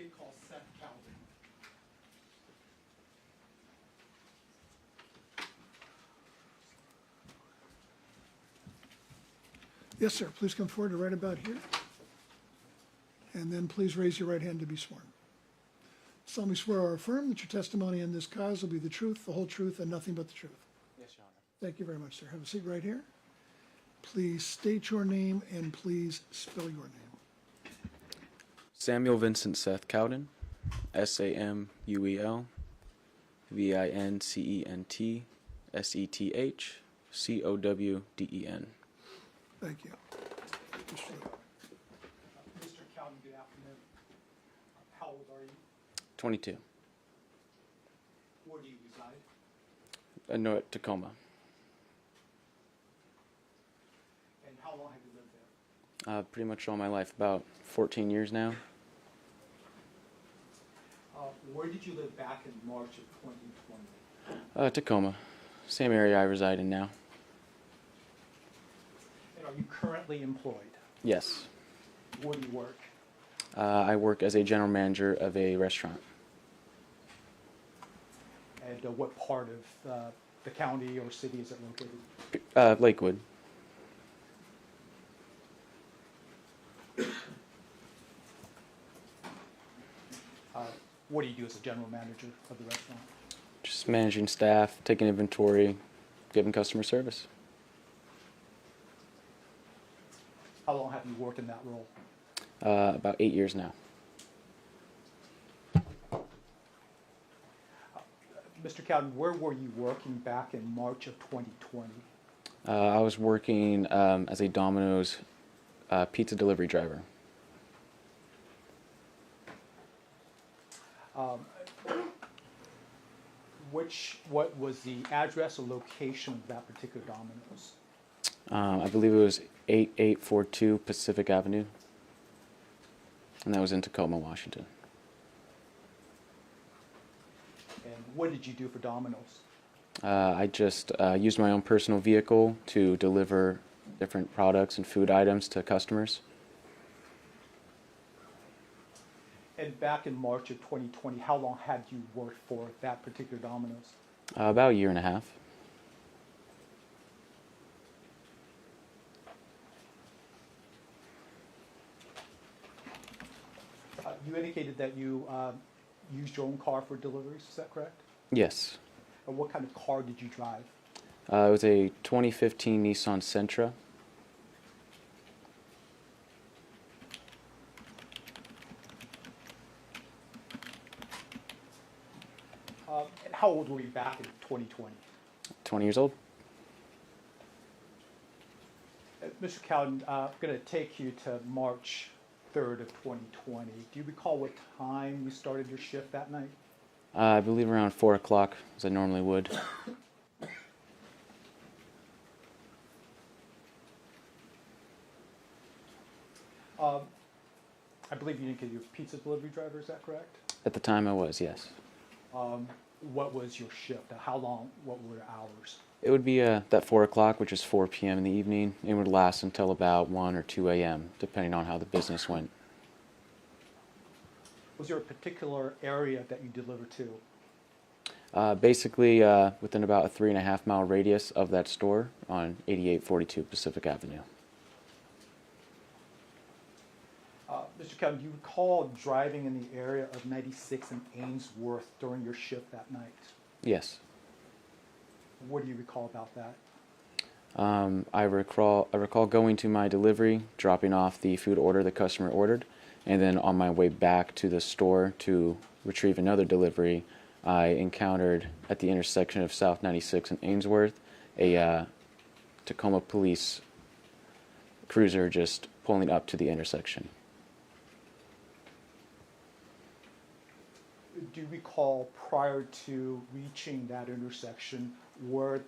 inmate called Seth Calvin. Yes, sir. Please come forward to right about here. And then please raise your right hand to be sworn. Solemnly swear or affirm that your testimony in this cause will be the truth, the whole truth, and nothing but the truth. Yes, Your Honor. Thank you very much, sir. Have a seat right here. Please state your name and please spell your name. Samuel Vincent Seth Cowden, Samuel Vincent SethCowden. Thank you. Mr. Calvin, good afternoon. How old are you? 22. Where do you reside? No, at Tacoma. And how long have you lived there? Pretty much all my life, about 14 years now. Where did you live back in March of 2020? Tacoma, same area I reside in now. And are you currently employed? Yes. Where do you work? I work as a general manager of a restaurant. And what part of the county or city is it located? Lakewood. What do you do as a general manager of the restaurant? Just managing staff, taking inventory, giving customer service. How long have you worked in that role? About 8 years now. Mr. Cowden, where were you working back in March of 2020? I was working as a Domino's pizza delivery driver. What was the address or location of that particular Domino's? I believe it was 8842 Pacific Avenue, and that was in Tacoma, Washington. And what did you do for Domino's? I just used my own personal vehicle to deliver different products and food items to customers. And back in March of 2020, how long had you worked for that particular Domino's? About a year and a half. You indicated that you used your own car for deliveries, is that correct? Yes. And what kind of car did you drive? It was a 2015 Nissan Sentra. And how old were you back in 2020? 20 years old. Mr. Cowden, I'm going to take you to March 3rd of 2020. Do you recall what time you started your shift that night? I believe around 4 o'clock, as I normally would. I believe you indicated you're a pizza delivery driver, is that correct? At the time I was, yes. What was your shift? How long? What were your hours? It would be that 4 o'clock, which is 4 p.m. in the evening. It would last until about 1 or 2 a.m., depending on how the business went. Was there a particular area that you delivered to? Basically, within about a 3.5 mile radius of that store on 8842 Pacific Avenue. Mr. Cowden, do you recall driving in the area of 96 and Ainsworth during your shift that night? Yes. What do you recall about that? I recall going to my delivery, dropping off the food order the customer ordered, and then on my way back to the store to retrieve another delivery, I encountered at the intersection of South 96 and Ainsworth a Tacoma police cruiser just pulling up to the intersection. Do you recall prior to reaching that intersection where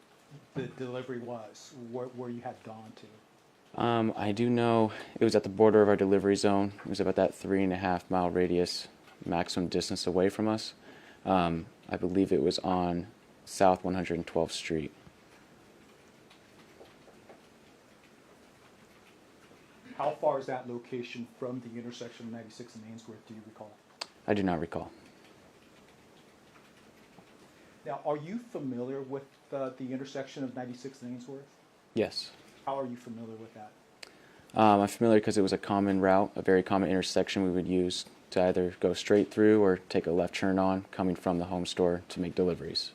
the delivery was, where you had gone to? I do know it was at the border of our delivery zone. It was about that 3.5 mile radius maximum distance away from us. I believe it was on South 112th Street. How far is that location from the intersection of 96 and Ainsworth, do you recall? I do not recall. Now, are you familiar with the intersection of 96 and Ainsworth? Yes. How are you familiar with that? I'm familiar because it was a common route, a very common intersection we would use to either go straight through or take a left turn on coming from the home store to make deliveries.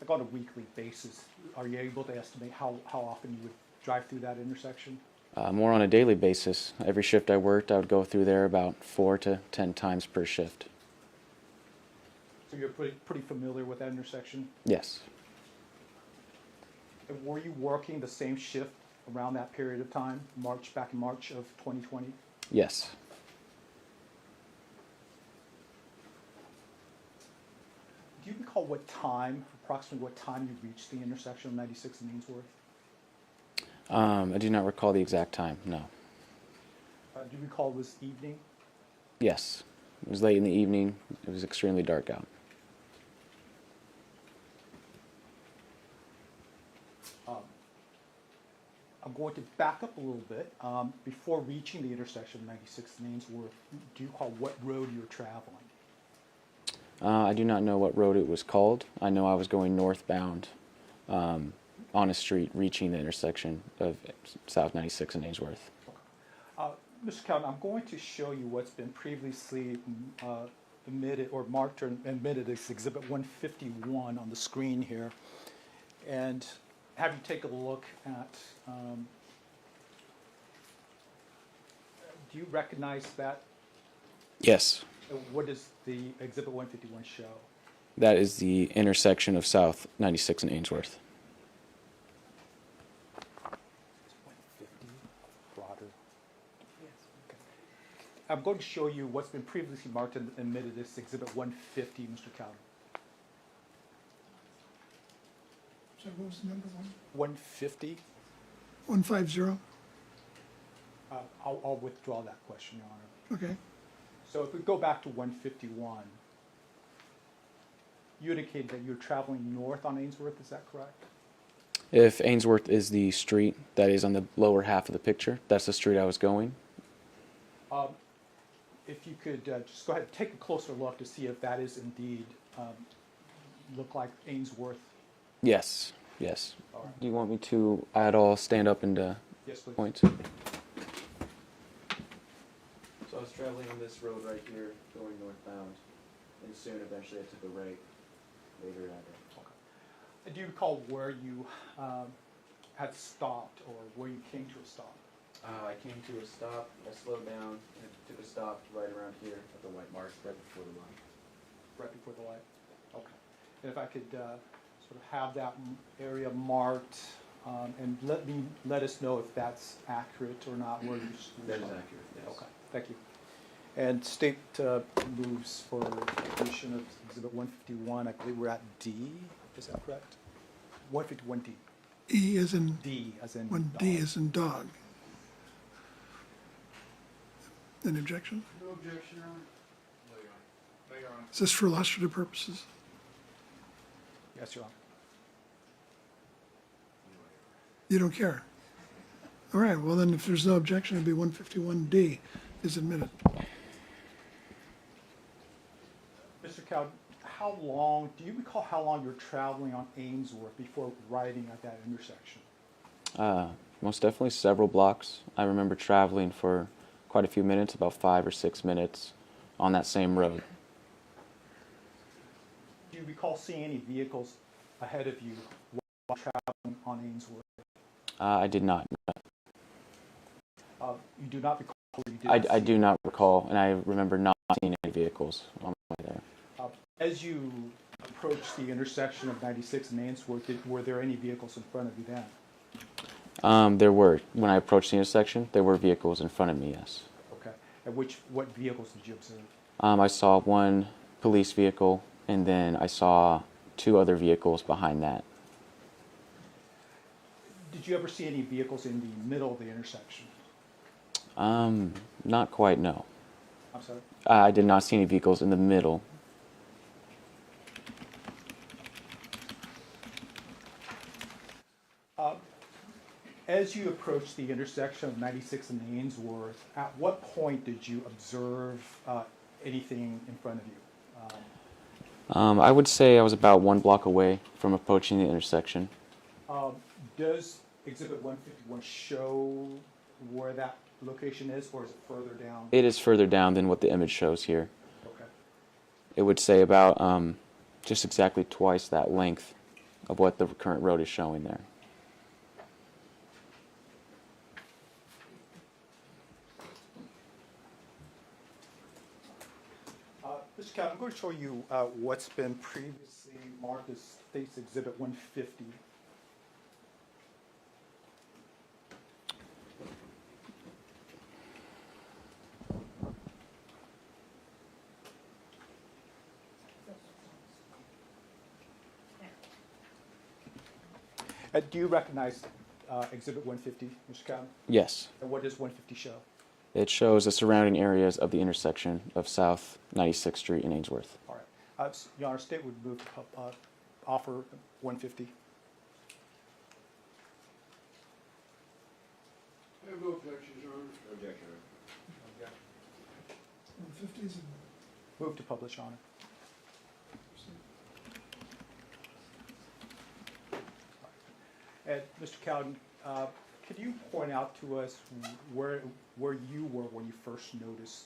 Like on a weekly basis, are you able to estimate how often you would drive through that intersection? More on a daily basis. Every shift I worked, I would go through there about 4 to 10 times per shift. So you're pretty familiar with that intersection? Yes. And were you working the same shift around that period of time, back in March of 2020? Yes. Do you recall approximately what time you reached the intersection of 96 and Ainsworth? I do not recall the exact time, no. Do you recall it was evening? Yes. It was late in the evening. It was extremely dark out. I'm going to back up a little bit. Before reaching the intersection of 96 and Ainsworth, do you recall what road you were traveling? I do not know what road it was called. I know I was going northbound on a street reaching the intersection of South 96 and Ainsworth. Mr. Cowden, I'm going to show you what's been previously admitted or marked or admitted as Exhibit 151 on the screen here, and have you take a look at, do you recognize that? Yes. What does the Exhibit 151 show? That is the intersection of South 96 and Ainsworth. 150, broader. Yes. Okay. I'm going to show you what's been previously marked and admitted as Exhibit 150, Mr. Cowden. So what was the number 150. 150? I'll withdraw that question, Your Honor. Okay. So if we go back to 151, you indicated that you're traveling north on Ainsworth, is that correct? If Ainsworth is the street that is on the lower half of the picture, that's the street I was going. If you could just go ahead and take a closer look to see if that is indeed look like Ainsworth. Yes, yes. All right. Do you want me to at all stand up and Yes, please. point? So I was traveling on this road right here, going northbound, and soon eventually I took a right later that day. Okay. Do you recall where you had stopped or where you came to a stop? I came to a stop, I slowed down, and took a stop right around here at the white mark right before the line. Right before the light? Okay. And if I could sort of have that area marked and let us know if that's accurate or not, where you That is accurate, yes. Okay, thank you. And state moves for completion of Exhibit 151. I believe we're at D. Is that correct? 151D. E as in, D as in when D is in dog. Any objection? No objection, Your Honor. Later on. Is this for illustrative purposes? Yes, Your Honor. You don't care? All right, well then if there's no objection, it'd be 151D is admitted. Mr. Cowden, do you recall how long you were traveling on Ainsworth before arriving at that intersection? Most definitely several blocks. I remember traveling for quite a few minutes, about 5 or 6 minutes on that same road. Do you recall seeing any vehicles ahead of you while traveling on Ainsworth? I did not. You do not recall? You did I do not recall, and I remember not seeing any vehicles on my way there. As you approached the intersection of 96 and Ainsworth, were there any vehicles in front of you then? There were. When I approached the intersection, there were vehicles in front of me, yes. Okay. And what vehicles did you observe? I saw one police vehicle, and then I saw 2 other vehicles behind that. Did you ever see any vehicles in the middle of the intersection? Not quite, no. I'm sorry? I did not see any vehicles in the middle. As you approached the intersection of 96 and Ainsworth, at what point did you observe anything in front of you? I would say I was about 1 block away from approaching the intersection. Does Exhibit 151 show where that location is, or is it further down? It is further down than what the image shows here. Okay. It would say about just exactly twice that length of what the current road is showing there. Mr. Cat, I'm going to show you what's been previously marked as State's Exhibit 150. Do you recognize Exhibit 150, Mr. Cat? Yes. And what does 150 show? It shows the surrounding areas of the intersection of South 96th Street and Ainsworth. All right. Your Honor, State would move to offer 150. I have no objections, Your Honor. Objection. 150s. Move to publish, Your Honor. And Mr. Cowden, could you point out to us where you were when you first noticed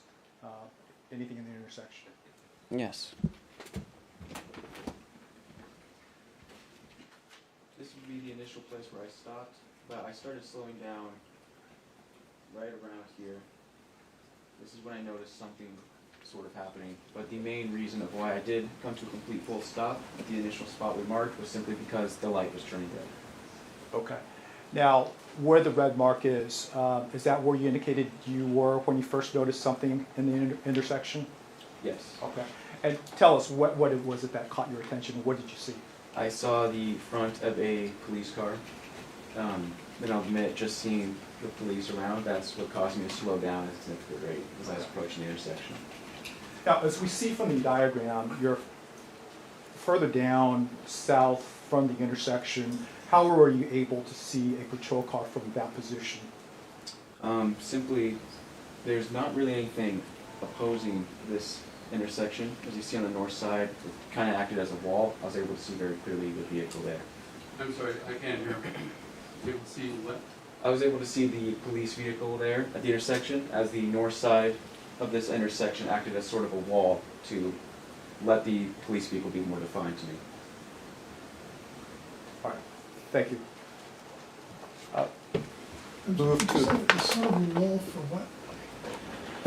anything in the intersection? Yes. This would be the initial place where I stopped, but I started slowing down right around here. This is when I noticed something sort of happening. But the main reason of why I did come to a complete full stop at the initial spot we marked was simply because the light was turning red. Okay. Now, where the red mark is that where you indicated you were when you first noticed something in the intersection? Yes. Okay. And tell us, what it was that caught your attention? What did you see? I saw the front of a police car. And I'll admit, just seeing the police around, that's what caused me to slow down at a significant rate as I was approaching the intersection. Now, as we see from the diagram, you're further down south from the intersection. How were you able to see a patrol car from that position? Simply, there's not really anything opposing this intersection. As you see on the north side, it kind of acted as a wall. I was able to see very clearly the vehicle there. I'm sorry, I can't hear. You can see what? I was able to see the police vehicle there at the intersection, as the north side of this intersection acted as sort of a wall to let the police vehicle be more defined to me. All right. Thank you. It's sort of a wall for what?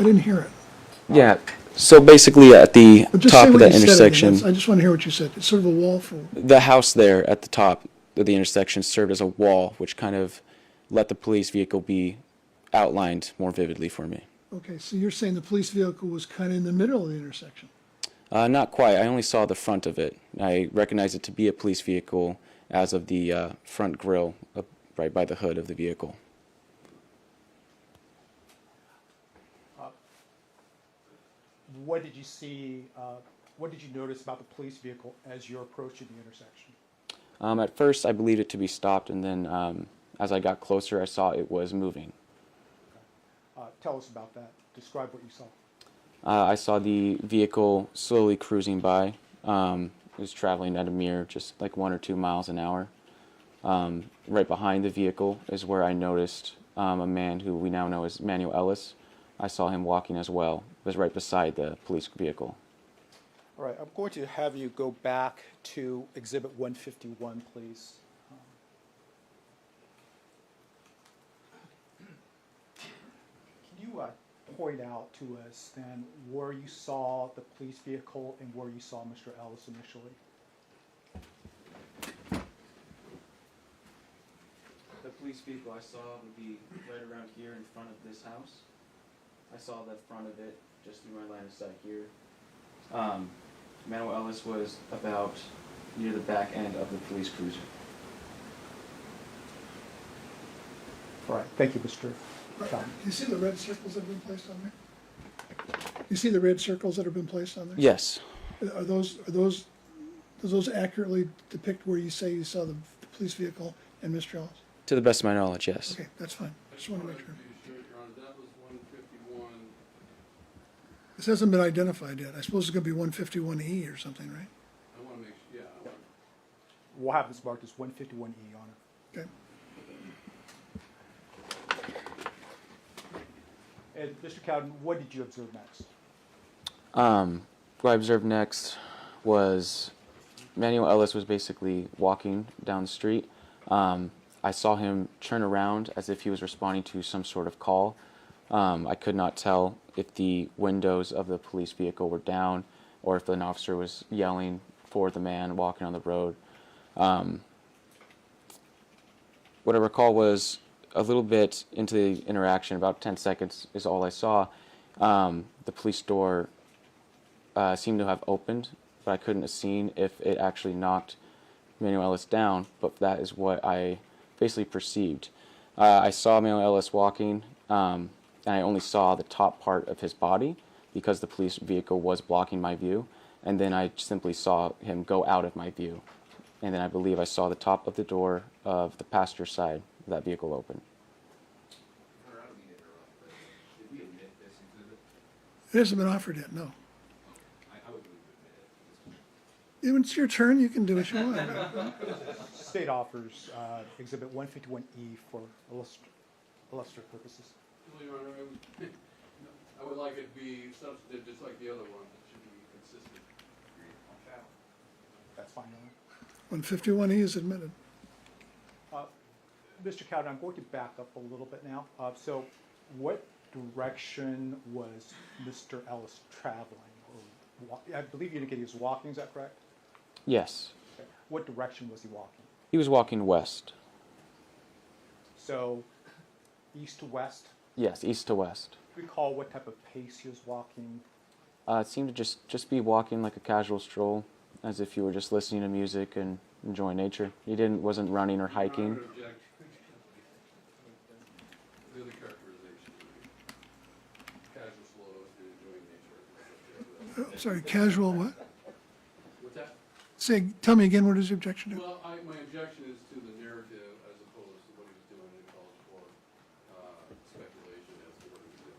I didn't hear it. Yeah. So basically, at the But just top say of what that you said again. intersection, I just want to hear what you said. It's sort of a wall for, the house there at the top of the intersection served as a wall, which kind of let the police vehicle be outlined more vividly for me. okay, so you're saying the police vehicle was kind of in the middle of the intersection? Not quite. I only saw the front of it. I recognized it to be a police vehicle as of the front grille right by the hood of the vehicle. What did you see? What did you notice about the police vehicle as you're approaching the intersection? At first, I believed it to be stopped, and then as I got closer, I saw it was moving. Tell us about that. Describe what you saw. I saw the vehicle slowly cruising by. It was traveling at a mere just like 1 or 2 miles an hour. Right behind the vehicle is where I noticed a man who we now know as Manuel Ellis. I saw him walking as well. It was right beside the police vehicle. All right, I'm going to have you go back to Exhibit 151, please. Can you point out to us then where you saw the police vehicle and where you saw Mr. Ellis initially? The police vehicle I saw would be right around here in front of this house. I saw the front of it just through my line of sight here. Manuel Ellis was about near the back end of the police cruiser. All right, thank you, Mr. John. You see the red circles that have been placed on there? You see the red circles that have been placed on there? Yes. Does those accurately depict where you say you saw the police vehicle and Mr. Ellis? To the best of my knowledge, yes. Okay, that's fine. Just want to make sure. Be sure, Your Honor, that was 151. This hasn't been identified yet. I suppose it's going to be 151E or something, right? I want to make, yeah, I want We'll have this marked as 151E, Your Honor. Okay. And Mr. Cowden, what did you observe next? What I observed next was Manuel Ellis was basically walking down the street. I saw him turn around as if he was responding to some sort of call. I could not tell if the windows of the police vehicle were down or if an officer was yelling for the man walking on the road. What I recall was a little bit into the interaction, about 10 seconds is all I saw. The police door seemed to have opened, but I couldn't have seen if it actually knocked Manuel Ellis down, but that is what I basically perceived. I saw Manuel Ellis walking, and I only saw the top part of his body because the police vehicle was blocking my view, and then I simply saw him go out of my view. And then I believe I saw the top of the door of the passenger side of that vehicle open. I don't mean to interrupt, but did we admit this exhibit? It hasn't been offered yet, no. I would move to admit it. When it's your turn, you can do what you want. State offers Exhibit 151E for illustrative purposes. Well, Your Honor, I would like it to be substantive, just like the other one. It should be consistent. That's fine, Your Honor. 151E is admitted. Mr. Cowden, I'm going to back up a little bit now. So what direction was Mr. Ellis traveling? I believe you indicated he was walking, is that correct? Yes. Okay. What direction was he walking? He was walking west. So east to west? Yes, east to west. Do you recall what type of pace he was walking? It seemed to just be walking like a casual stroll, as if you were just listening to music and enjoying nature. He wasn't running or Your Honor, I hiking. would object. The other characterization would be casual, slow, and enjoying nature. Sorry, casual what? What's that? Tell me again, what is the objection to? Well, my objection is to the narrative as opposed to what he was doing and calls for speculation as to what he was doing.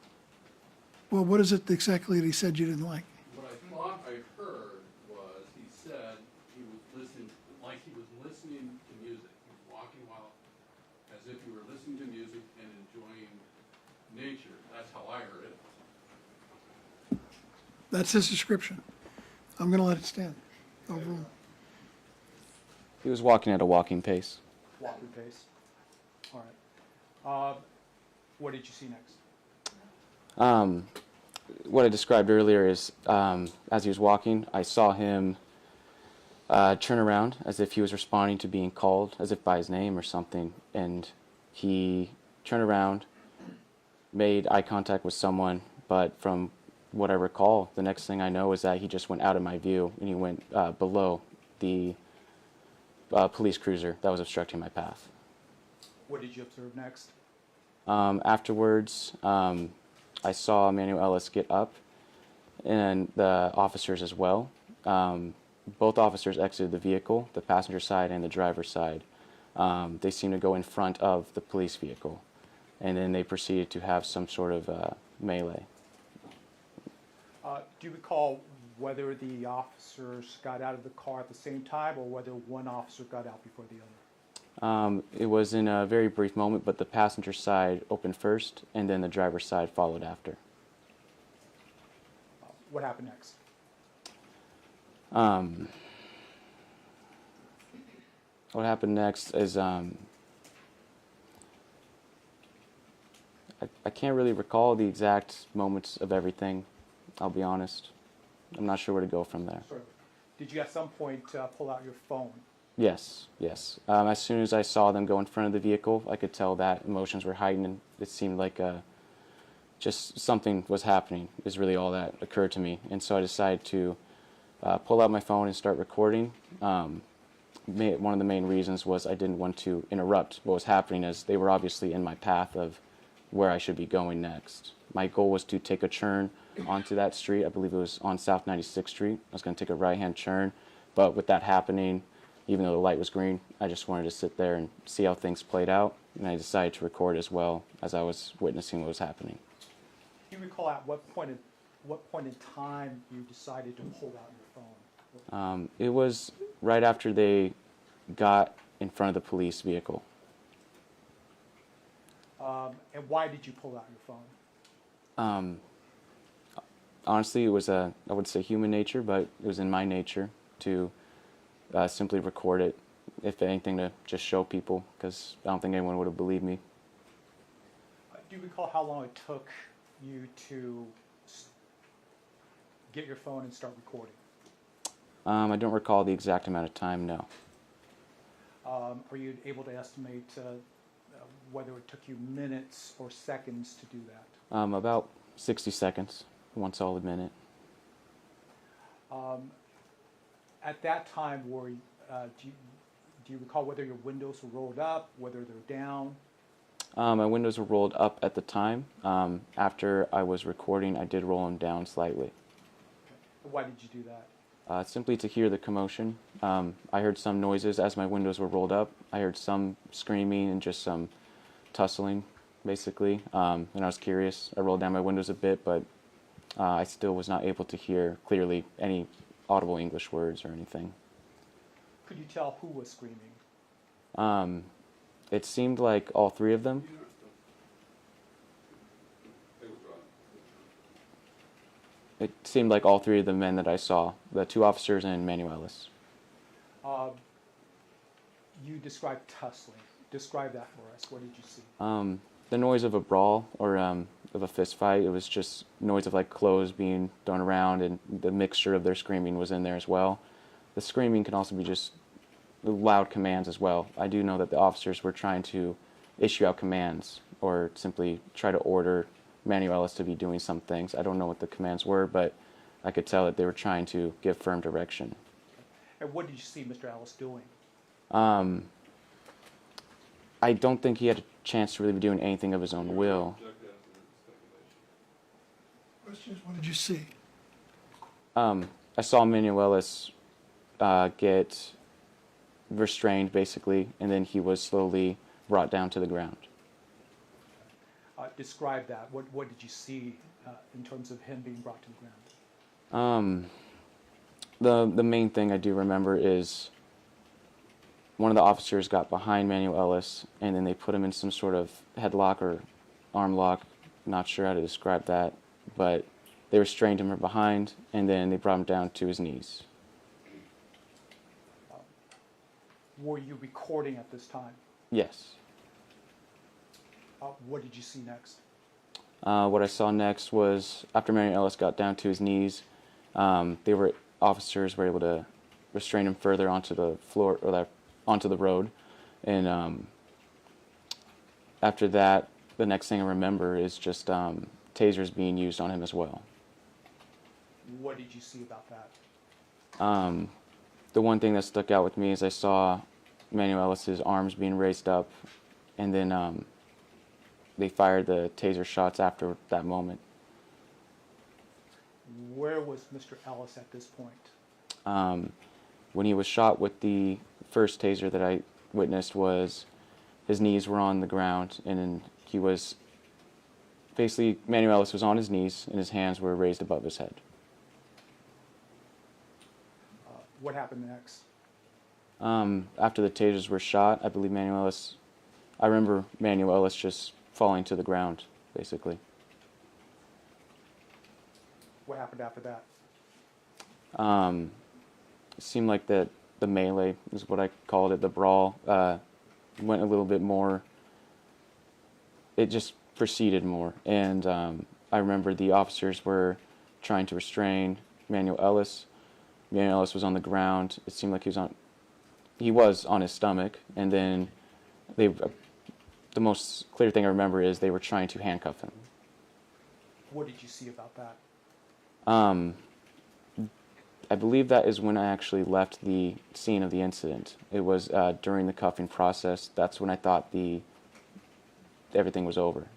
Well, what is it exactly that he said you didn't like? What I thought I heard was he said he was listening, like he was listening to music. He was walking while, as if he were listening to music and enjoying nature. That's how I heard it. That's his description. I'm going to let it stand. Overruled. He was walking at a walking pace. Walking pace. All right. What did you see next? What I described earlier is, as he was walking, I saw him turn around as if he was responding to being called, as if by his name or something, and he turned around, made eye contact with someone, but from what I recall, the next thing I know is that he just went out of my view, and he went below the police cruiser that was obstructing my path. What did you observe next? Afterwards, I saw Manuel Ellis get up, and the officers as well. Both officers exited the vehicle, the passenger side and the driver's side. They seemed to go in front of the police vehicle, and then they proceeded to have some sort of melee. Do you recall whether the officers got out of the car at the same time or whether one officer got out before the other? It was in a very brief moment, but the passenger side opened first, and then the driver's side followed after. What happened next? What happened next is I can't really recall the exact moments of everything. I'll be honest. I'm not sure where to go from there. Sorry. Did you at some point pull out your phone? Yes, yes. As soon as I saw them go in front of the vehicle, I could tell that emotions were heightened. It seemed like just something was happening is really all that occurred to me. And so I decided to pull out my phone and start recording. One of the main reasons was I didn't want to interrupt what was happening, as they were obviously in my path of where I should be going next. My goal was to take a turn onto that street. I believe it was on South 96th Street. I was going to take a right-hand turn, but with that happening, even though the light was green, I just wanted to sit there and see how things played out, and I decided to record as well as I was witnessing what was happening. Do you recall at what point in time you decided to pull out your phone? It was right after they got in front of the police vehicle. And why did you pull out your phone? Honestly, it was I would say human nature, but it was in my nature to simply record it, if anything, to just show people, because I don't think anyone would have believed me. Do you recall how long it took you to get your phone and start recording? I don't recall the exact amount of time, no. Are you able to estimate whether it took you minutes or seconds to do that? About 60 seconds, one solid minute. At that time, do you recall whether your windows were rolled up, whether they're down? My windows were rolled up at the time. After I was recording, I did roll them down slightly. Why did you do that? Simply to hear the commotion. I heard some noises as my windows were rolled up. I heard some screaming and just some tussling, basically. And I was curious. I rolled down my windows a bit, but I still was not able to hear clearly any audible English words or anything. Could you tell who was screaming? It seemed like all three of them. It seemed like all three of the men that I saw, the two officers and Manuel Ellis. You described tussling. Describe that for us. What did you see? The noise of a brawl or of a fist fight. It was just noise of like clothes being thrown around, and the mixture of their screaming was in there as well. The screaming can also be just loud commands as well. I do know that the officers were trying to issue out commands or simply try to order Manuel Ellis to be doing some things. I don't know what the commands were, but I could tell that they were trying to give firm direction. And what did you see Mr. Ellis doing? I don't think he had a chance to really be doing anything of his own will. Question is, what did you see? I saw Manuel Ellis get restrained, basically, and then he was slowly brought down to the ground. Describe that. What did you see in terms of him being brought to the ground? The main thing I do remember is one of the officers got behind Manuel Ellis, and then they put him in some sort of headlock or arm lock. Not sure how to describe that, but they restrained him from behind, and then they brought him down to his knees. Were you recording at this time? Yes. What did you see next? What I saw next was after Manuel Ellis got down to his knees, officers were able to restrain him further onto the floor or onto the road, and after that, the next thing I remember is just tasers being used on him as well. What did you see about that? The one thing that stuck out with me is I saw Manuel Ellis' arms being raised up, and then they fired the taser shots after that moment. Where was Mr. Ellis at this point? When he was shot with the first taser that I witnessed, was his knees were on the ground, and then he was basically, Manuel Ellis was on his knees and his hands were raised above his head. What happened next? After the tasers were shot, I believe I remember Manuel Ellis just falling to the ground, basically. What happened after that? It seemed like the melee is what I called it, the brawl, went a little bit more, it just proceeded more. And I remember the officers were trying to restrain Manuel Ellis. Manuel Ellis was on the ground. It seemed like he was on his stomach, and then the most clear thing I remember is they were trying to handcuff him. What did you see about that? I believe that is when I actually left the scene of the incident. It was during the cuffing process. That's when I thought everything was over.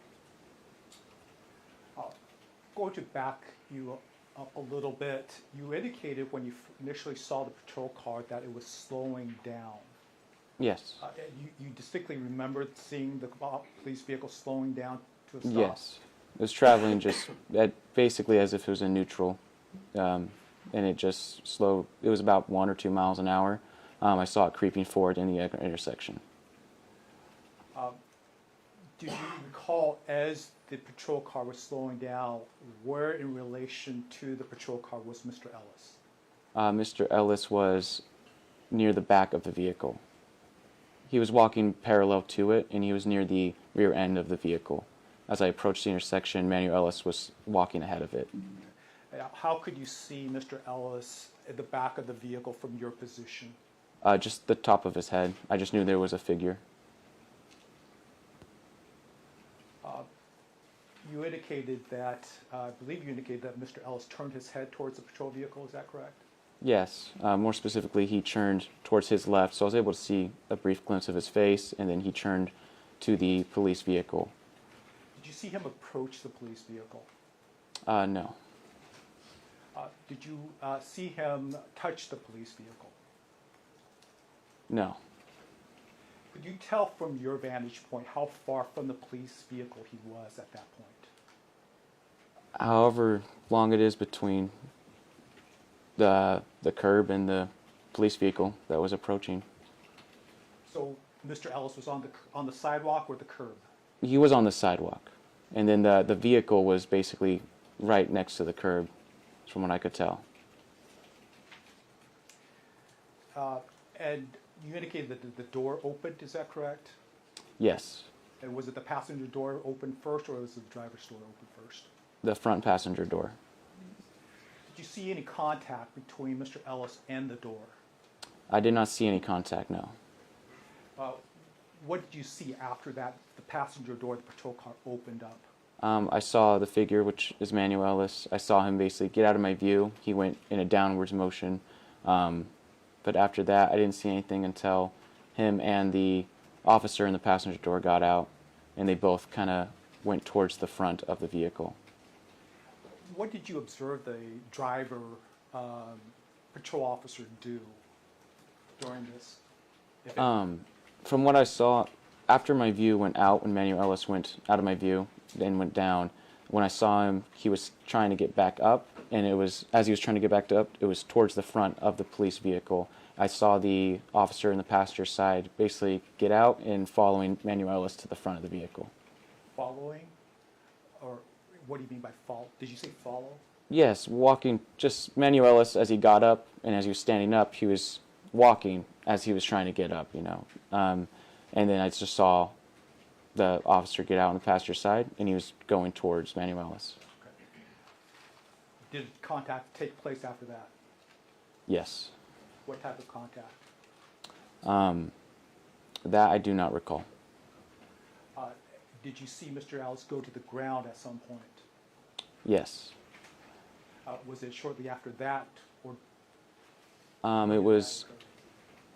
Going to back you up a little bit. You indicated when you initially saw the patrol car that it was slowing down. Yes. You distinctly remembered seeing the police vehicle slowing down to a stop? Yes. It was traveling just basically as if it was in neutral. And it just slowed. It was about 1 or 2 miles an hour. I saw it creeping forward in the intersection. Do you recall, as the patrol car was slowing down, where in relation to the patrol car was Mr. Ellis? Mr. Ellis was near the back of the vehicle. He was walking parallel to it, and he was near the rear end of the vehicle. As I approached the intersection, Manuel Ellis was walking ahead of it. How could you see Mr. Ellis at the back of the vehicle from your position? Just the top of his head. I just knew there was a figure. You indicated that, I believe you indicated that Mr. Ellis turned his head towards the patrol vehicle, is that correct? Yes. More specifically, he turned towards his left, so I was able to see a brief glimpse of his face, and then he turned to the police vehicle. Did you see him approach the police vehicle? No. Did you see him touch the police vehicle? No. Could you tell from your vantage point how far from the police vehicle he was at that point? However long it is between the curb and the police vehicle that was approaching. So Mr. Ellis was on the sidewalk or the curb? He was on the sidewalk, and then the vehicle was basically right next to the curb, from what I could tell. And you indicated that the door opened, is that correct? Yes. And was it the passenger door open first, or was the driver's door open first? The front passenger door. Did you see any contact between Mr. Ellis and the door? I did not see any contact, no. What did you see after that, the passenger door, the patrol car opened up? I saw the figure, which is Manuel Ellis. I saw him basically get out of my view. He went in a downwards motion. But after that, I didn't see anything until him and the officer in the passenger door got out, and they both kind of went towards the front of the vehicle. What did you observe the driver, patrol officer do during this? From what I saw, after my view went out, when Manuel Ellis went out of my view, then went down, when I saw him, he was trying to get back up, and it was, as he was trying to get back up, it was towards the front of the police vehicle. I saw the officer in the passenger side basically get out and following Manuel Ellis to the front of the vehicle. Following? Or what do you mean by follow? Did you say follow? Yes, walking, just Manuel Ellis, as he got up and as he was standing up, he was walking as he was trying to get up, you know. And then I just saw the officer get out on the passenger side, and he was going towards Manuel Ellis. Did contact take place after that? Yes. What type of contact? That I do not recall. Did you see Mr. Ellis go to the ground at some point? Yes. Was it shortly after that, or? It was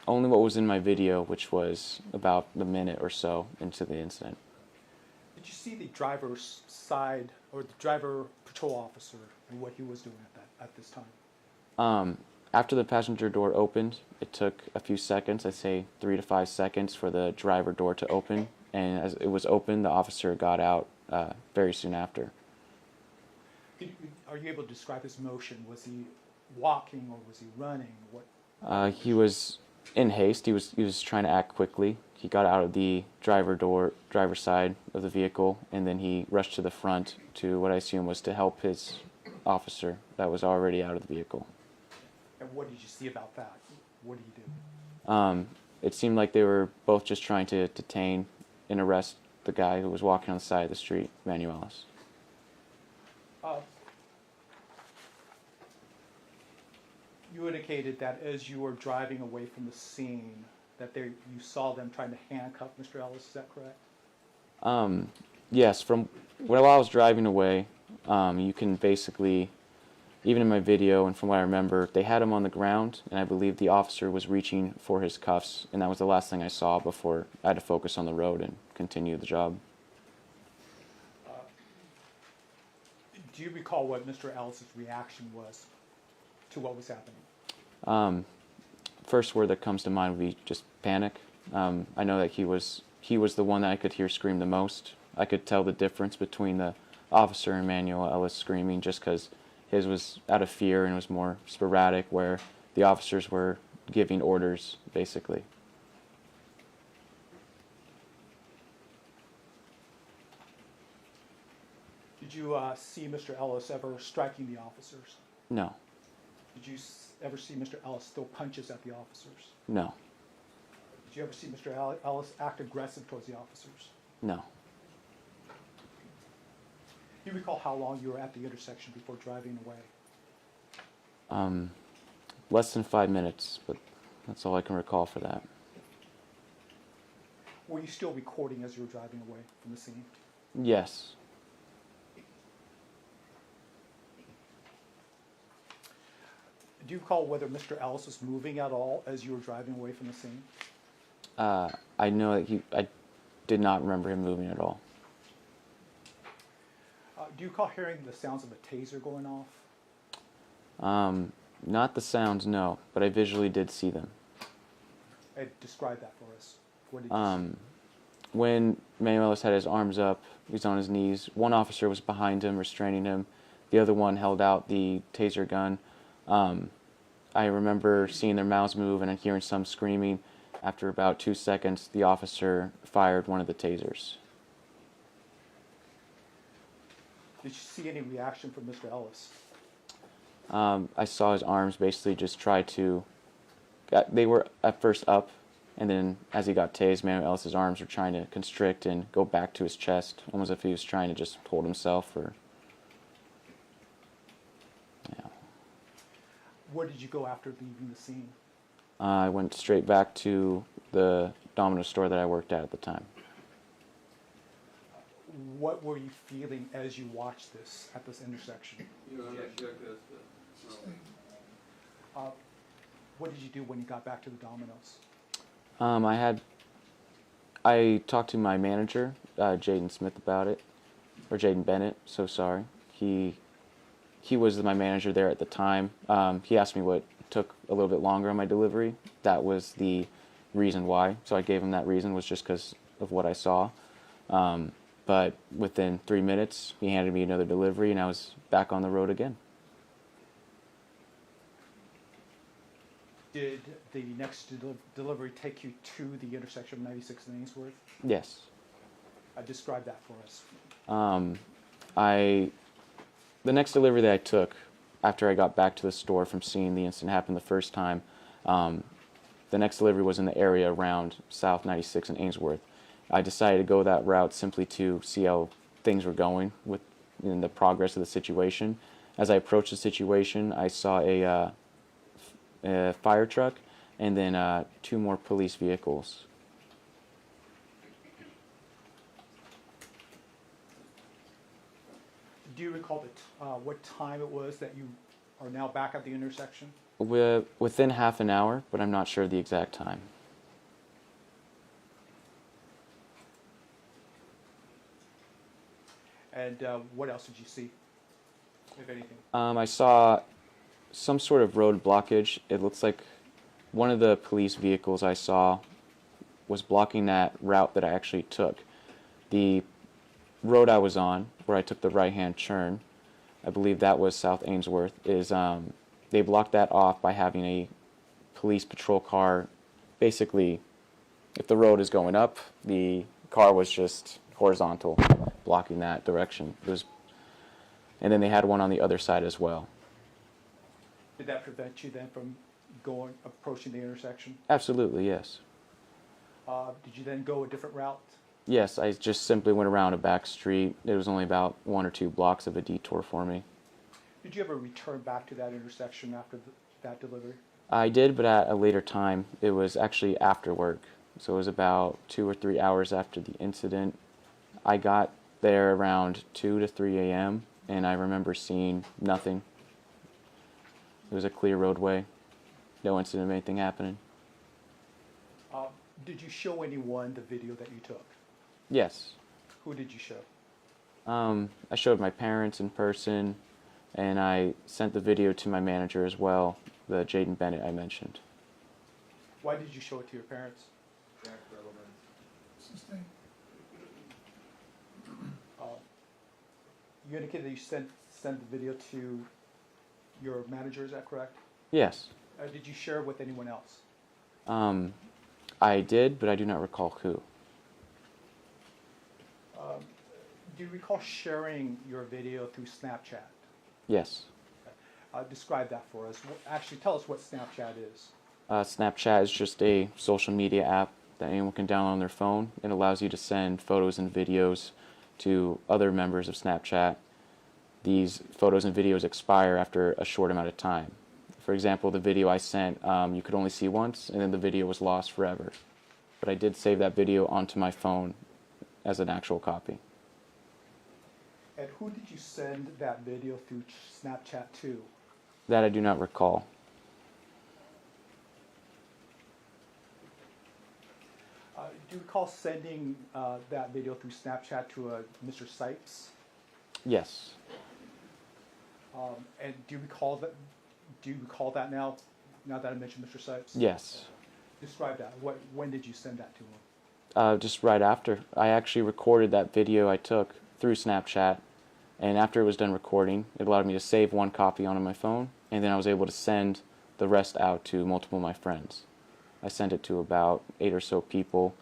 only what was in my video, which was about a minute or so into the incident. Did you see the driver's side, or the driver patrol officer, and what he was doing at this time? After the passenger door opened, it took a few seconds, I'd say 3 to 5 seconds for the driver door to open, and as it was open, the officer got out very soon after. Are you able to describe his motion? Was he walking or was he running? He was in haste. He was trying to act quickly. He got out of the driver side of the vehicle, and then he rushed to the front to what I assume was to help his officer that was already out of the vehicle. And what did you see about that? What did he do? It seemed like they were both just trying to detain and arrest the guy who was walking on the side of the street, Manuel Ellis. You indicated that as you were driving away from the scene, that you saw them trying to handcuff Mr. Ellis. Is that correct? Yes. From while I was driving away, you can basically, even in my video and from what I remember, they had him on the ground, and I believe the officer was reaching for his cuffs, and that was the last thing I saw before I had to focus on the road and continue the job. Do you recall what Mr. Ellis's reaction was to what was happening? First word that comes to mind would be just panic. I know that he was the one that I could hear scream the most. I could tell the difference between the officer and Manuel Ellis screaming just because his was out of fear and was more sporadic, where the officers were giving orders, basically. Did you see Mr. Ellis ever striking the officers? No, Did you ever see Mr. Ellis throw punches at the officers? no, Did you ever see Mr. Ellis act aggressive towards the officers? no. Do you recall how long you were at the intersection before driving away? Less than 5 minutes, but that's all I can recall for that. Were you still recording as you were driving away from the scene? Yes. Do you recall whether Mr. Ellis was moving at all as you were driving away from the scene? I know that I did not remember him moving at all. Do you recall hearing the sounds of a taser going off? Not the sounds, no, but I visually did see them. Describe that for us. What did you see? When Manuel Ellis had his arms up, he was on his knees. One officer was behind him, restraining him. The other one held out the taser gun. I remember seeing their mouths move and hearing some screaming. After about 2 seconds, the officer fired one of the tasers. Did you see any reaction from Mr. Ellis? I saw his arms basically just try to... They were at first up, and then as he got tased, Manuel Ellis' arms were trying to constrict and go back to his chest, almost as if he was trying to just hold himself or... Yeah. Where did you go after leaving the scene? I went straight back to the Domino's store that I worked at the time. What were you feeling as you watched this at this intersection? You know, object as to, What did you do when you got back to the Domino's? I talked to my manager, Jaden Smith, about it, or Jaden Bennett, so sorry. He was my manager there at the time. He asked me what took a little bit longer on my delivery. That was the reason why. So I gave him that reason, was just because of what I saw. But within 3 minutes, he handed me another delivery, and I was back on the road again. Did the next delivery take you to the intersection of 96th and Ainsworth? Yes. Describe that for us. The next delivery that I took, after I got back to the store from seeing the incident happen the first time, the next delivery was in the area around South 96 and Ainsworth. I decided to go that route simply to see how things were going in the progress of the situation. As I approached the situation, I saw a fire truck and then 2 more police vehicles. Do you recall what time it was that you are now back at the intersection? Within half an hour, but I'm not sure the exact time. And what else did you see, if anything? I saw some sort of road blockage. It looks like one of the police vehicles I saw was blocking that route that I actually took. The road I was on, where I took the right-hand turn, I believe that was South Ainsworth, is they blocked that off by having a police patrol car. Basically, if the road is going up, the car was just horizontal, blocking that direction. And then they had one on the other side as well. Did that prevent you then from approaching the intersection? Absolutely, yes. Did you then go a different route? Yes, I just simply went around a back street. It was only about 1 or 2 blocks of a detour for me. Did you ever return back to that intersection after that delivery? I did, but at a later time. It was actually after work. So it was about 2 or 3 hours after the incident. I got there around 2 to 3 a.m., and I remember seeing nothing. It was a clear roadway. No incident of anything happening. Did you show anyone the video that you took? Yes. Who did you show? I showed my parents in person, and I sent the video to my manager as well, the Jaden Bennett I mentioned. Why did you show it to your parents? You indicated that you sent the video to your manager, is that correct? Yes. Did you share it with anyone else? I did, but I do not recall who. Do you recall sharing your video through Snapchat? Yes. Describe that for us. Actually, tell us what Snapchat is. Snapchat is just a social media app that anyone can download on their phone. It allows you to send photos and videos to other members of Snapchat. These photos and videos expire after a short amount of time. For example, the video I sent, you could only see once, and then the video was lost forever. But I did save that video onto my phone as an actual copy. And who did you send that video through Snapchat to? That I do not recall. Do you recall sending that video through Snapchat to Mr. Sipes? Yes. And do you recall that? Do you recall that now? Now that I mentioned Mr. Sipes. Yes. Describe that. When did you send that to him? Just right after. I actually recorded that video I took through Snapchat, and after it was done recording, it allowed me to save one copy onto my phone, and then I was able to send the rest out to multiple of my friends. I sent it to about 8 or so people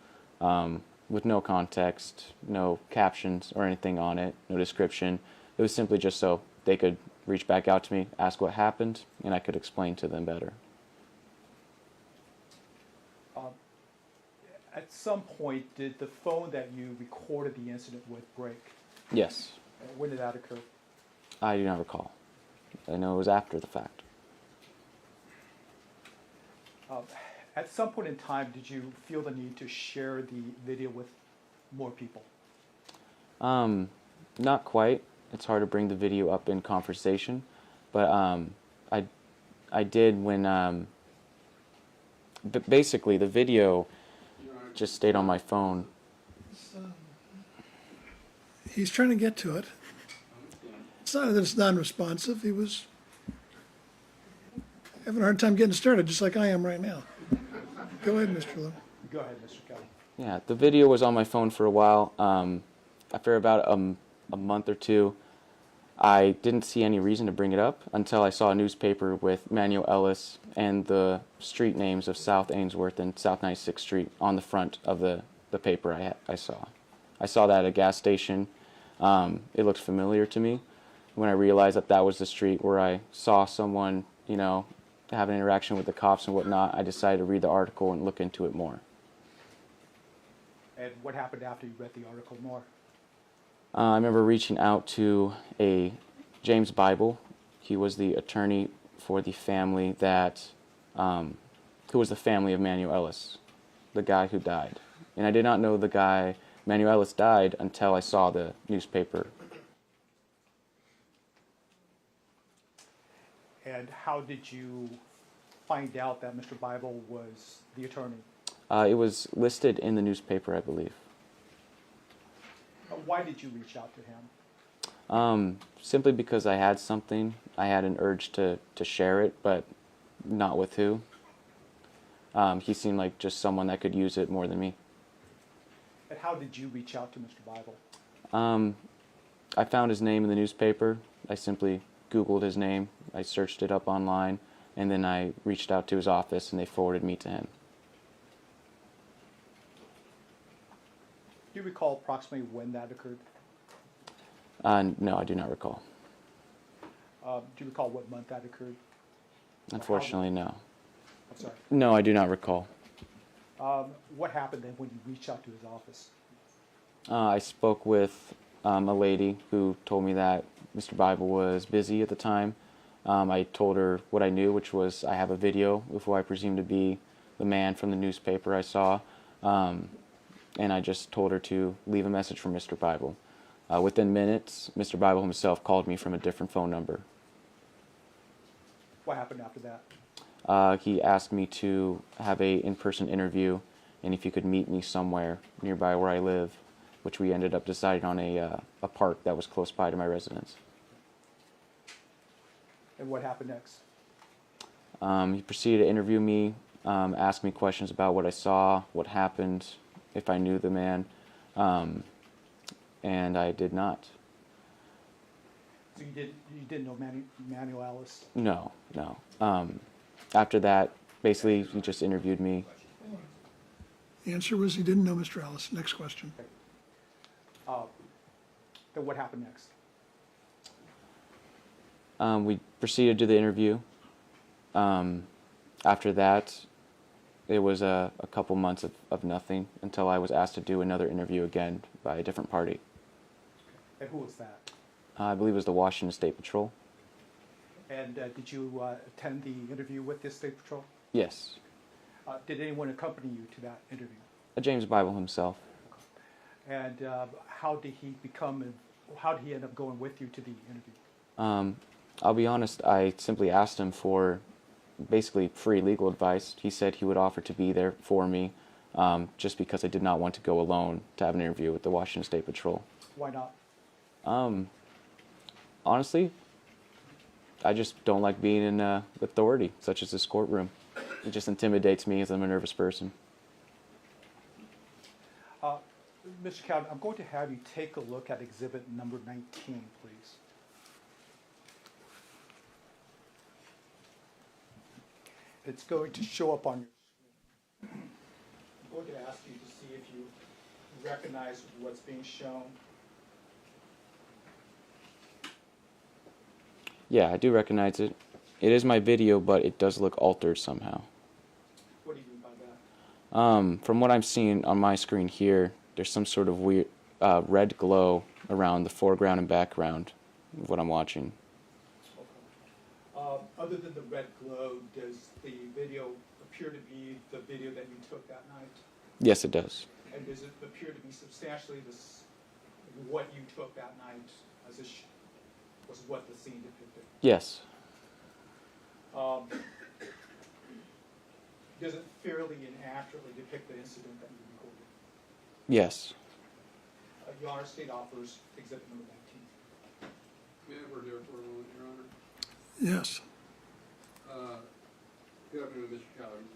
with no context, no captions or anything on it, no description. It was simply just so they could reach back out to me, ask what happened, and I could explain to them better. At some point, did the phone that you recorded the incident with break? Yes. When did that occur? I do not recall. I know it was after the fact. At some point in time, did you feel the need to share the video with more people? Not quite. It's hard to bring the video up in conversation, but I did when basically the video just stayed on my phone. He's trying to get to it. It's not that it's non-responsive. He was having a hard time getting started, just like I am right now. Go ahead, Mr. Lowe. Go ahead, Mr. Kelly. Yeah, the video was on my phone for a while. After about a month or two, I didn't see any reason to bring it up until I saw a newspaper with Manuel Ellis and the street names of South Ainsworth and South 96th Street on the front of the paper I saw. I saw that at a gas station. It looked familiar to me. When I realized that that was the street where I saw someone, you know, have an interaction with the cops and whatnot, I decided to read the article and look into it more. And what happened after you read the article more? I remember reaching out to a James Bible. He was the attorney for the family that, who was the family of Manuel Ellis, the guy who died. And I did not know the guy, Manuel Ellis, died until I saw the newspaper. And how did you find out that Mr. Bible was the attorney? It was listed in the newspaper, I believe. Why did you reach out to him? Simply because I had something. I had an urge to share it, but not with who. He seemed like just someone that could use it more than me. And how did you reach out to Mr. Bible? I found his name in the newspaper. I simply Googled his name. I searched it up online, and then I reached out to his office, and they forwarded me to him. Do you recall approximately when that occurred? No, I do not recall. Do you recall what month that occurred? Unfortunately, no. I'm sorry. No, I do not recall. What happened then when you reached out to his office? I spoke with a lady who told me that Mr. Bible was busy at the time. I told her what I knew, which was I have a video of who I presume to be the man from the newspaper I saw. And I just told her to leave a message for Mr. Bible. Within minutes, Mr. Bible himself called me from a different phone number. What happened after that? He asked me to have a in-person interview, and if he could meet me somewhere nearby where I live, which we ended up deciding on a park that was close by to my residence. And what happened next? He proceeded to interview me, ask me questions about what I saw, what happened, if I knew the man, and I did not. So you didn't know Manuel Ellis? No. After that, basically, he just interviewed me. The answer was he didn't know Mr. Ellis. Next question. Then what happened next? We proceeded to the interview. After that, it was a couple months of nothing until I was asked to do another interview again by a different party. And who was that? I believe it was the Washington State Patrol. And did you attend the interview with this State Patrol? Yes. Did anyone accompany you to that interview? James Bible himself. And how did he end up going with you to the interview? I'll be honest, I simply asked him for basically free legal advice. He said he would offer to be there for me just because I did not want to go alone to have an interview with the Washington State Patrol. Why not? Honestly, I just don't like being in authority, such as this courtroom. It just intimidates me as I'm a nervous person. Mr. Cowden, I'm going to have you take a look at exhibit number 19, please. It's going to show up on your screen. I'm going to ask you to see if you recognize what's being shown. Yeah, I do recognize it. It is my video, but it does look altered somehow. What do you mean by that? From what I'm seeing on my screen here, there's some sort of weird red glow around the foreground and background of what I'm watching. Other than the red glow, does the video appear to be the video that you took that night? Yes, it does. And does it appear to be substantially what you took that night as was what the scene depicted? Yes. Does it fairly and accurately depict the incident that you recorded? Yes. Your Honor, State offers exhibit number 19. May I have there for a moment, Your Honor? Yes. Good afternoon, Mr. Cowden.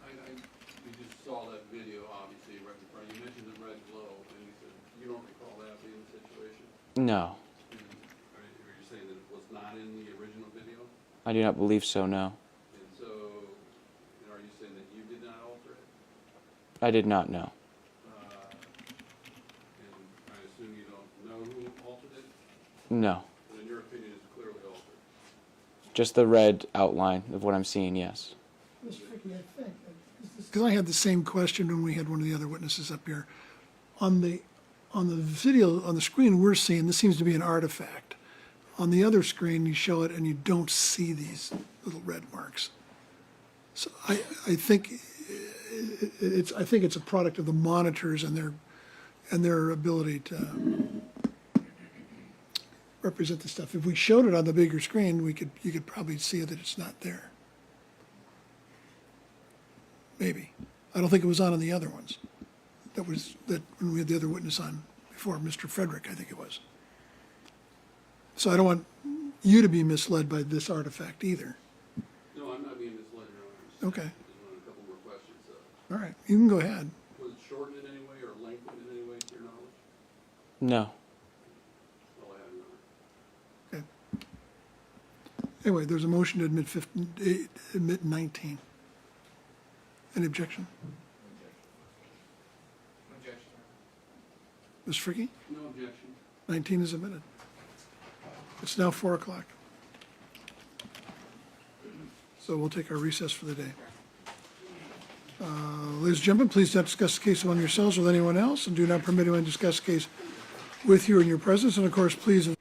We just saw that video, obviously, right in front of you. You mentioned the red glow, and you said you don't recall that being the situation. No. Are you saying that it was not in the original video? I do not believe so, no. And so, are you saying that you did not alter it? I did not know. And I assume you don't know who altered it? No. But in your opinion, it's clearly altered. Just the red outline of what I'm seeing, yes. Because I had the same question when we had one of the other witnesses up here. On the video, on the screen we're seeing, this seems to be an artifact. On the other screen, you show it and you don't see these little red marks. So I think it's a product of the monitors and their ability to represent the stuff. If we showed it on the bigger screen, you could probably see that it's not there. Maybe. I don't think it was on the other ones. That when we had the other witness on before, Mr. Frederick, I think it was. So I don't want you to be misled by this artifact either. No, I'm not being misled, Your Honor. Okay. Just wanted a couple more questions. All right. You can go ahead. Was it shortened in any way or lengthened in any way to your knowledge? No. That's all I have, Your Honor. Okay. Anyway, there's a motion to admit 19. Any objection? Objection. Ms. Fricke? No objection. 19 is admitted. It's now 4 o'clock. So we'll take our recess for the day. Ladies and gentlemen, please don't discuss the case among yourselves with anyone else, and do not permit anyone to discuss the case with you in your presence. And of course, please